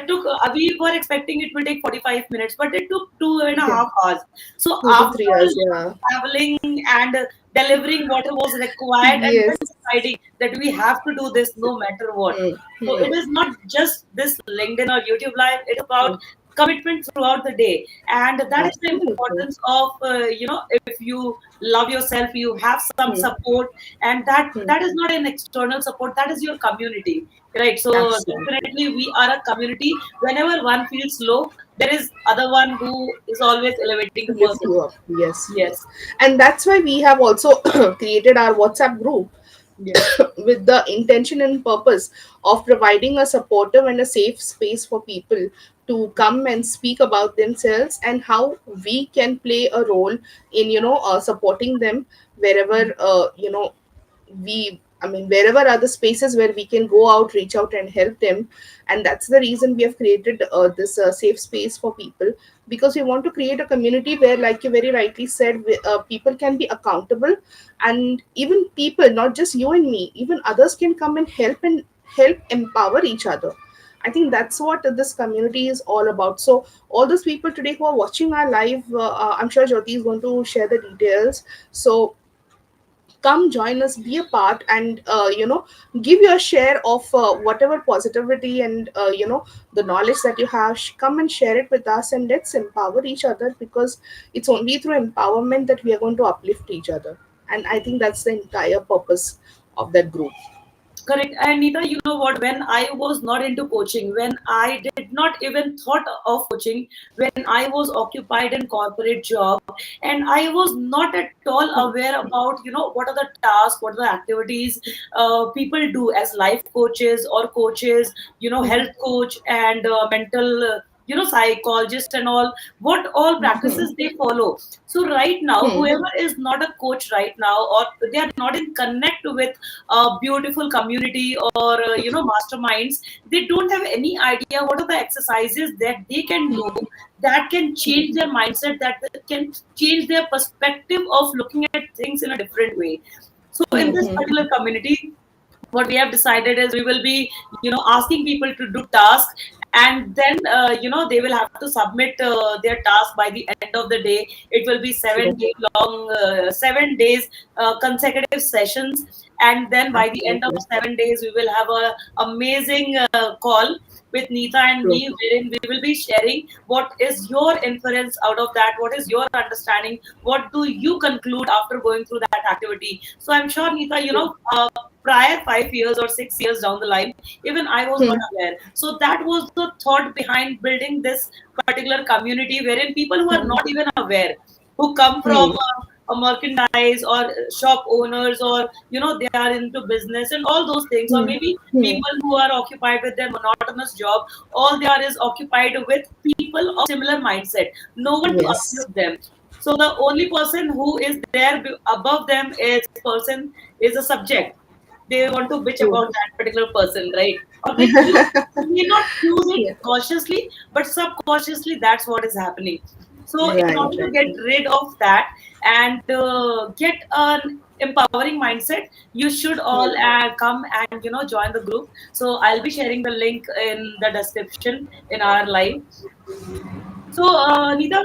took, we were expecting it will take 45 minutes, but it took two and a Yeah, half hours. So 2 to 3 after hours. Yeah. traveling and delivering what was required, and then Yes. deciding that we have to do this no matter what. Hmm. So Hmm. it is not just this LinkedIn or YouTube live, it's Hmm. about commitment throughout the day. And that is the Absolutely. importance of, if you love yourself, you have some Hmm. support, and that Hmm. that is not an external support, that is your community, right? So Absolutely. definitely we are a community. Whenever one feels low, there is other one who is always elevating the Lift person. you up. Yes, yes. Yes, And that's why we have also created our WhatsApp group yes. with the intention and purpose of providing a supportive and a safe space for people to come and speak about themselves, and how we can play a role in supporting them wherever wherever are the spaces where we can go out, reach out and help them. And that's the reason we have created this safe space for people, because we want to create a community where, like you very rightly said, people can be accountable, and even people, not just you and me, even others can come and help empower each other. I think that's what this community is all about. So all those people today who are watching our live, I'm sure Jyoti is going to share the details. So come join us, be a part, and give your share of whatever positivity and the knowledge that you have. Come and share it with us, and let's empower each other, because it's only through empowerment that we are going to uplift each other. And I think that's the entire purpose of that group. Correct. And Neeta, you know what? When I was not into coaching, when I did not even thought of coaching, when I was occupied in corporate job, and I was not at all aware about, what are the tasks, what are the activities people do as life coaches or coaches, health coach and mental psychologists and all, what all Hmm. practices they follow. So right now, Hmm. whoever is not a coach right now, or they are not in connect with a beautiful community or masterminds, they don't have any idea what are the exercises that they can do that can change their mindset, that can change their perspective of looking at things in a different way. So in this Hmm. particular community, what we have decided is we will be asking people to do tasks, and then they will have to submit their task by the end of the day. It will be True. 7 day long, 7 days consecutive sessions, and then by the end of Absolutely. 7 days we will have a amazing call with Neeta and True. me, wherein we will be sharing what is your inference out of that, what is your understanding, what do you conclude after going through that activity. So I'm sure, Neeta, True. prior 5 years or 6 years down the line, even I was not Hmm. aware. So that was the thought behind building this particular community, wherein people who are Hmm. not even aware, who come from Hmm. a merchandise or shop owners, or they are into business and all those things, or Hmm. maybe Hmm. people who are occupied with their monotonous job, all they are is occupied with people of similar mindset, no one to Yes. uplift them. So the only person who is there above them is person, is a subject. They want to bitch True. about that particular person, right? Or they may not choose it Yeah. cautiously, but subconsciously that's what is happening. So in Right. order to Right. get rid of that and get an empowering mindset, you should all Hmm. come and join the group. So I'll be sharing the link in the description in our live. So, Neeta,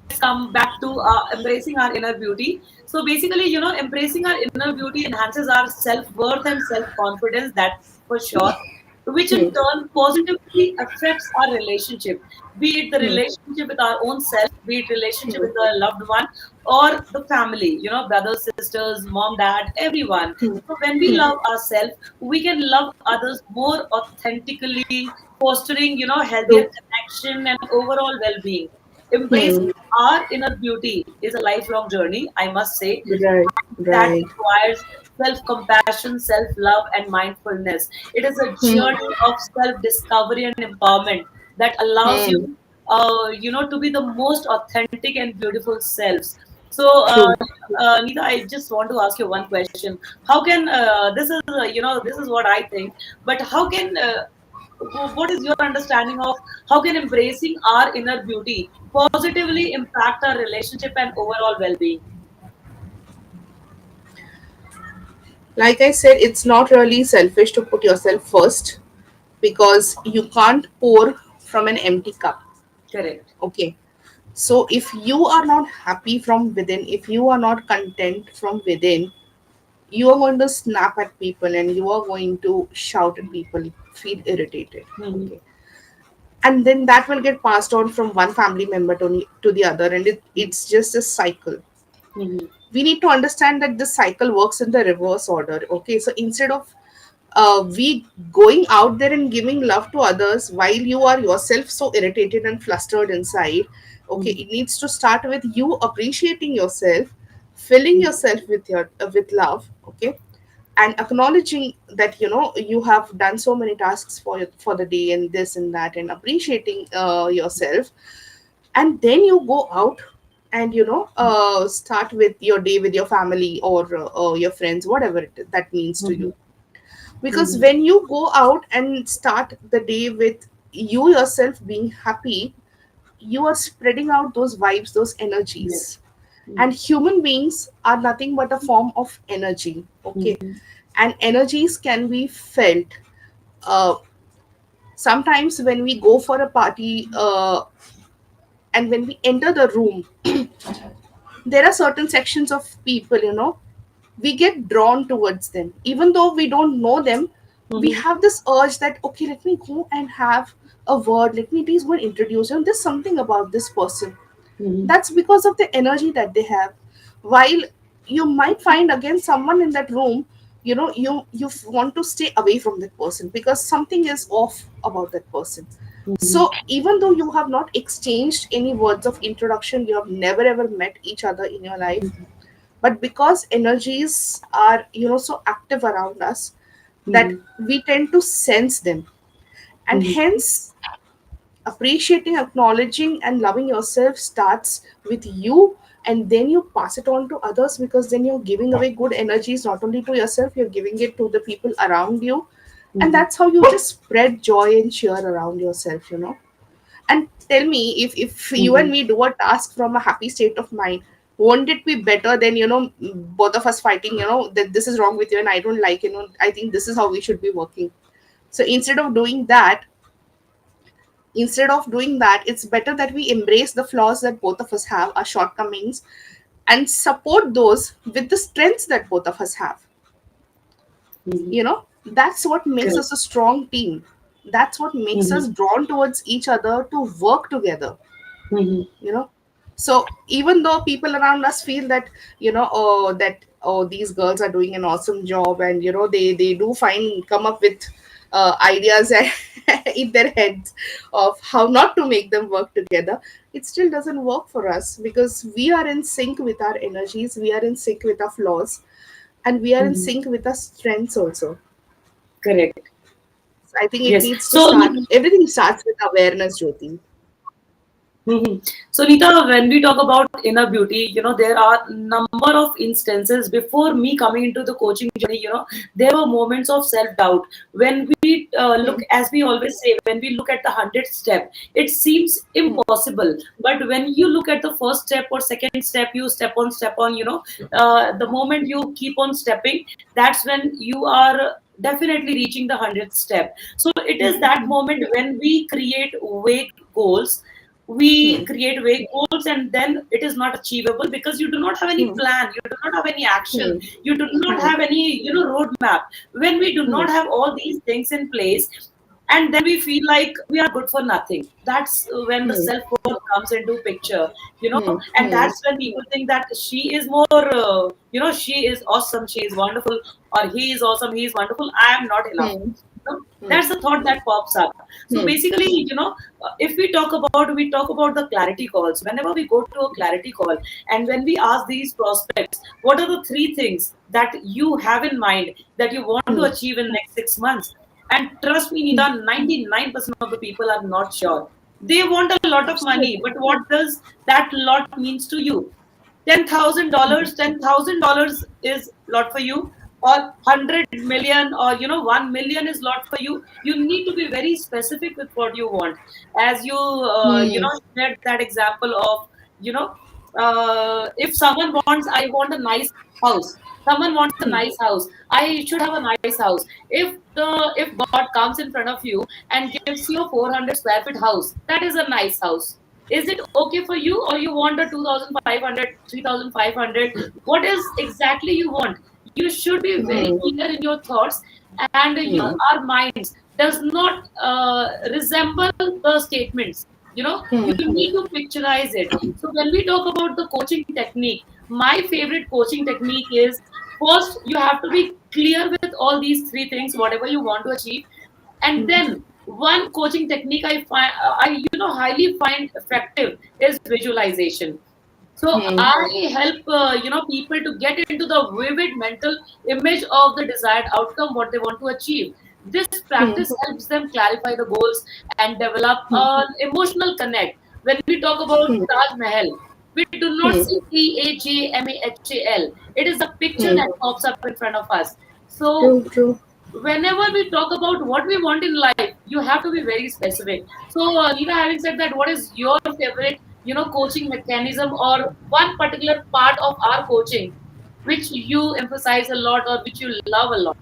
let's come back to embracing our inner beauty. So, basically, embracing our inner beauty enhances our self worth and self confidence, that for sure, which in Hmm. turn positively affects our relationship, be it the Hmm. relationship with our own self, be it relationship Hmm. with the loved one, or the family, brothers, sisters, mom, dad, everyone. Hmm. So, when we love ourselves, we can love others more authentically, fostering, healthier True. connection and overall well-being. Hmm. Embracing our inner beauty is a lifelong journey, I must say, Right. that Right. requires self-compassion, self-love, and mindfulness. It is a Hmm. journey of self-discovery and empowerment that allows you, Hmm. to be the most authentic and beautiful selves. So, True. Neeta, I just want to ask you one question. How can this is what I think, but how can what is your understanding of how can embracing our inner beauty positively impact our relationship and overall well-being? Like I said, it's not really selfish to put yourself first because you can't pour from an empty cup. Correct. Okay. So if you are not happy from within, if you are not content from within, you are going to snap at people and you are going to shout at people, feel irritated. Mhm. Okay. And then that will get passed on from one family member to the other, and it's just a cycle. Mhm. We need to understand that this cycle works in the reverse order. Okay, so instead of we going out there and giving love to others while you are yourself so irritated and flustered inside, okay, Mhm. it needs to start with you appreciating yourself, filling Mhm. yourself with your with love. Okay, and acknowledging that you have done so many tasks for the day and this and that, and appreciating yourself, and then you go out and start with your day with your family or your friends, whatever that means to Mhm. you. Because Mhm. when you go out and start the day with you yourself being happy, you are spreading out those vibes, those Yes. energies. Mhm. And human beings are nothing but a form of energy. Okay, Mhm. and energies can be felt. uh, Sometimes when we go for a party, and when we enter the room, there are certain sections of people, we get drawn towards them even though we don't know them. We Mhm. have this urge that, okay, let me go and have a word, let me please go and introduce them, there's something about this person. Mhm. That's because of the energy that they have. While you might find again someone in that room, you want to stay away from that person because something is off about that person. Mhm. So even though you have not exchanged any words of introduction, you have never ever met each other in your life, but because energies are so active around us, that Mhm. we tend to sense them. And Mhm. hence, appreciating, acknowledging, and loving yourself starts with you, and then you pass it on to others, because then you're giving away good energies not only to yourself, you're giving it to the people around you. And Mhm. that's how you just spread joy and cheer around yourself, you know. And tell me, if you and Mhm. me do a task from a happy state of mind, won't it be better than, you know, both of us fighting, you know, that this is wrong with you and I don't like, you know, I think this is how we should be working. So instead of doing that, it's better that we embrace the flaws that both of us have, our shortcomings, and support those with the strengths that both of us have. Mhm. You know, that's what makes Correct. us a strong team. That's what makes Mhm. us drawn towards each other to work together, Mhm. you know. So even though people around us feel that, you know, oh, these girls are doing an awesome job, and you know, they do find come up with ideas in their heads of how not to make them work together, it still doesn't work for us, because we are in sync with our energies, we are in sync with our flaws, and we are in Mhm. sync with our strengths also. Correct. So I think it Yes. needs to So, start, everything starts with awareness, Jyoti. mhm. So, Nita, when we talk about inner beauty, there are number of instances before me coming into the coaching journey. There were moments of self-doubt when we look, Hmm. as we always say, when we look at the 100th step, it seems Hmm. impossible. But when you look at the first step or second step, you step on. The moment you keep on stepping, that's when you are definitely reaching the 100th step. So it is that moment when we create vague goals, we Hmm. create vague goals, and then it is not achievable because you do not have any Hmm. plan, you do not have any action, Hmm. you do not Hmm. have any roadmap. When we do Hmm. not have all these things in place, and then we feel like we are good for nothing, that's when the Hmm. self worth comes into picture. Hmm. And Hmm. that's when people think that she is more she is awesome, she is wonderful, or he is awesome, he is wonderful, I am not enough. Hmm. Hmm. That's the thought that pops up. So Hmm. basically, if we talk about the clarity calls. Whenever we go to a clarity call, and when we ask these prospects, what are the three things that you have in mind that you want to Hmm. achieve in next 6 months? And trust me, Nita, 99% of the people are not sure. They want a lot of money, Absolutely. but what does that lot means to you? $10,000, $10,000 is lot for you, or 100 million, or 1 million is lot for you. You need to be very specific with what you want. As you Hmm. shared that example of, you know if someone wants, I want a nice house. Someone wants a nice house, I should have a nice house. If God comes in front of you and gives you a 400 square feet house, that is a nice house. Is it okay for you, or you want a 2,500, 3,500? What is exactly you want? You should be very Hmm. clear in your thoughts. And Hmm. our minds does not resemble the statements. You Hmm. need to picturize it. So when we talk about the coaching technique, my favorite coaching technique is, first you have to be clear with all these three things, whatever you want to achieve. And then one coaching technique I highly find effective is visualization. So Hmm. I help people to get into the vivid mental image of the desired outcome, what they want to achieve. This Hmm. practice helps them clarify the goals and develop an emotional connect. When we talk about Hmm. Taj Mahal, we do not Hmm. see Tajmahal. It is a picture Hmm. that pops up in front of us. So True. True. whenever we talk about what we want in life, you have to be very specific. So, Nina, having said that, what is your favorite, coaching mechanism, or one particular part of our coaching which you emphasize a lot or which you love a lot?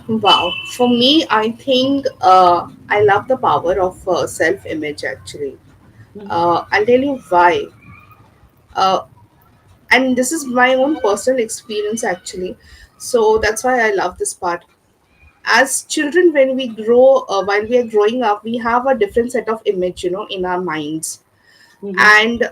Wow. For me, I think I love the power of self-image. Actually, Mhm. I'll tell you why. Uh, and this is my own personal experience, actually. So that's why I love this part. As children, when we grow, while we are growing up, we have a different set of image, you know, in our minds. Mhm. And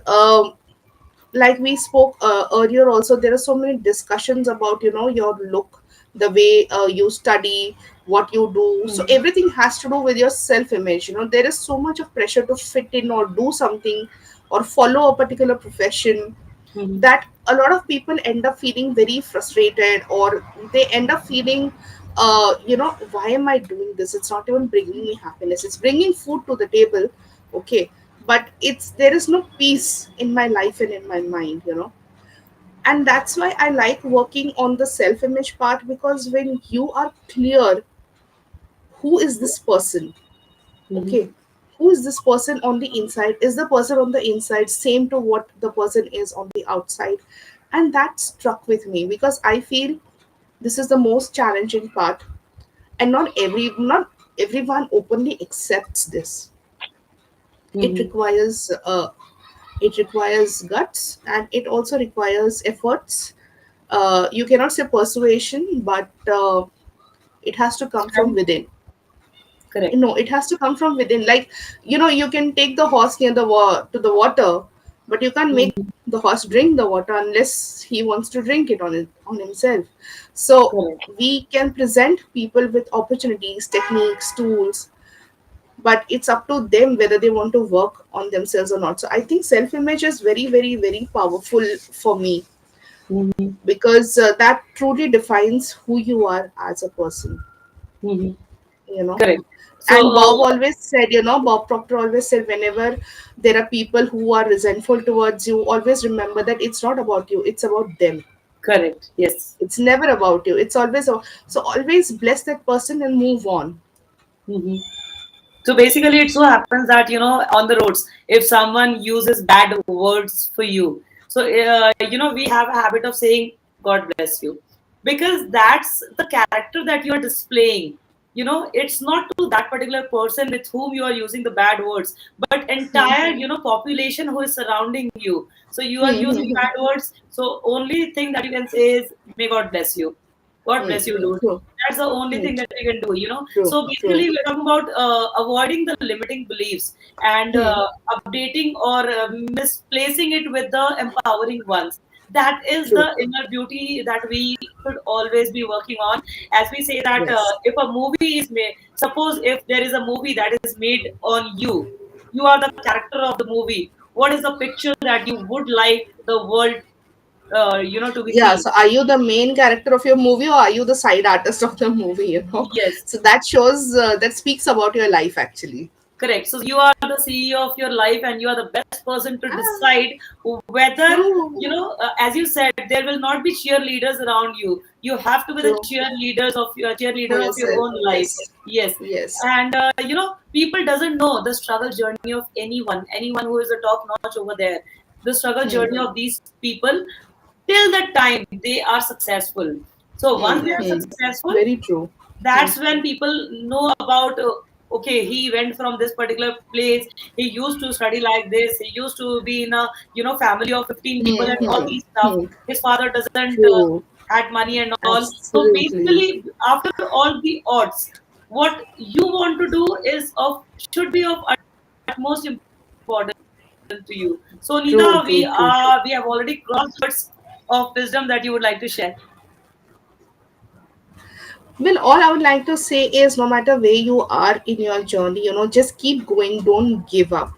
like we spoke earlier also, there are so many discussions about, you know, your look, the way you study, what you do. So Mhm. everything has to do with your self image. You know, there is so much of pressure to fit in or do something or follow a particular profession, Mhm. that a lot of people end up feeling very frustrated, or they end up feeling why am I doing this? It's not even bringing me happiness. It's bringing food to the table, okay, but it's there is no peace in my life and in my mind. And that's why I like working on the self image part, because when you are clear, who is this person, Mm-hmm. okay, who is this person on the inside, is the person on the inside same to what the person is on the outside? And that struck with me, because I feel this is the most challenging part, and not everyone openly accepts this. It Mm-hmm. requires guts, and it also requires efforts. You cannot say persuasion, but it has to come from And within. correct. It has to come from within. Like, you can take the horse near to the water, but you can't make Mm-hmm. the horse drink the water unless he wants to drink it on himself. So Correct. we can present people with opportunities, techniques, tools, but it's up to them whether they want to work on themselves or not. So I think self image is very, very, very powerful for me, Mm-hmm. because that truly defines who you are as a person Mm-hmm. you know Correct. So, and Bob Proctor always said, whenever there are people who are resentful towards you, always remember that it's not about you, it's about them. correct. Yes. It's never about you, it's always so always bless that person and move on. Mm-hmm. So basically, it so happens that, on the roads, if someone uses bad words for you, so we have a habit of saying, "God bless you," because that's the character that you are displaying. It's not to that particular person with whom you are using the bad words, but entire, population who is surrounding you. So you are using bad words. So only thing that you can say is, "May God bless you." God bless you, dude. True. That's the only Hmm. thing that you can do. True. So True. basically, we're talking about avoiding the limiting beliefs and Hmm. updating or misplacing it with the empowering ones. That is True. the inner beauty that we should always be working on. As we say that Yes. if a movie is made, suppose if there is a movie that is made on you, you are the character of the movie. What is the picture that you would like the world, to be Yeah, seen? so are you the main character of your movie, or are you the side artist of the movie? Yes. So that shows, that speaks about your life, actually. Correct. So you are the CEO of your life, and you are the best person to Ah, decide whether, true. as you said, there will not be cheerleaders around you. You have to be the True. For cheerleader of your yourself. own life. Yes. Yes. Yes. And people doesn't know the struggle journey of anyone who is a top notch over there. The struggle Hmm. journey of these people till the time they are successful. So once Hmm. they are Hmm. successful, Very true. Hmm. that's when people know about, okay, he went from this particular place, he used to study like this, he used to be in a family of 15 people Hmm. and all Hmm. these stuff. Hmm. His father doesn't True. had money and all. So Absolutely. basically, after all the odds, what you want to do is of should be of utmost importance to you. So Nita, True. we True. True. are we have already crossed words of wisdom that you would like to share. Well, all I would like to say is, no matter where you are in your journey, just keep going. Don't give up.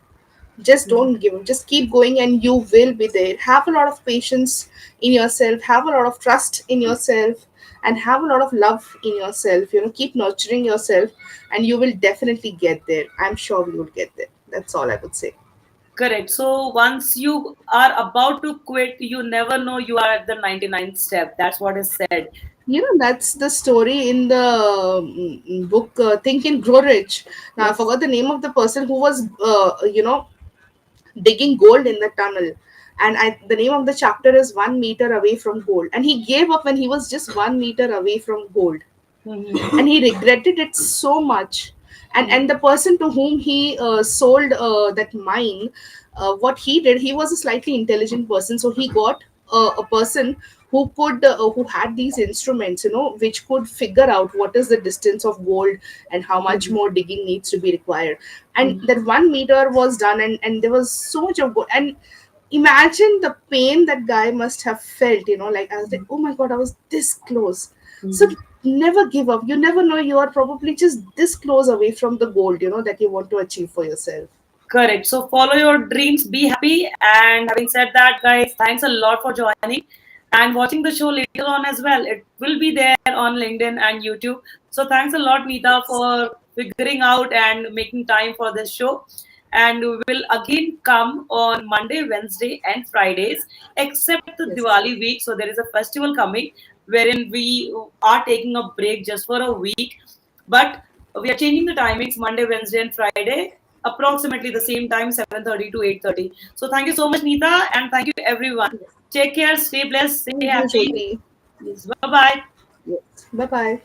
Just don't give up. Just keep going, and you will be there. Have a lot of patience in yourself. Have a lot of trust in yourself, and have a lot of love in yourself. Keep nurturing yourself, and you will definitely get there. I'm sure we will get there. That's all I would say. Correct. So once you are about to quit, you never know you are at the 99th step. That's what is said. That's the story in the book, Think and Grow Rich. Now, I Yes. forgot the name of the person who was, digging gold in the tunnel. And the name of the chapter is 1 meter away from gold. And he gave up when he was just 1 meter away from gold, Mm-hmm. and he regretted it so much. And Mm-hmm. the person to whom he sold that mine, what he did, he was a slightly intelligent person, so he got a person who had these instruments, which could figure out what is the distance of gold and how much Mm-hmm. more digging needs to be required. And Mm-hmm. that 1 meter was done, and there was so much of gold. And imagine the pain that guy must have felt, like, I was like, oh my god, I was this close. So Mm-hmm. never give up. You never know, you are probably just this close away from the goal, that you want to achieve for yourself. Correct. So follow your dreams, be happy. And having said that, guys, thanks a lot for joining. and watching the show later on as well. It will be there on LinkedIn and YouTube. So thanks a lot, Neeta, Yes. for figuring out and making time for this show. And we will again come on Monday, Wednesday, and Fridays, except the Yes. Diwali week. So there is a festival coming wherein we are taking a break just for a week. But we are changing the timings Monday, Wednesday, and Friday, approximately the same time, 7:30 to 8:30. So thank you so much, Neeta, and thank you everyone. Yes. Take care, stay blessed, stay Thank you, happy. Jyoti. Yes, bye bye. Yes. Bye bye.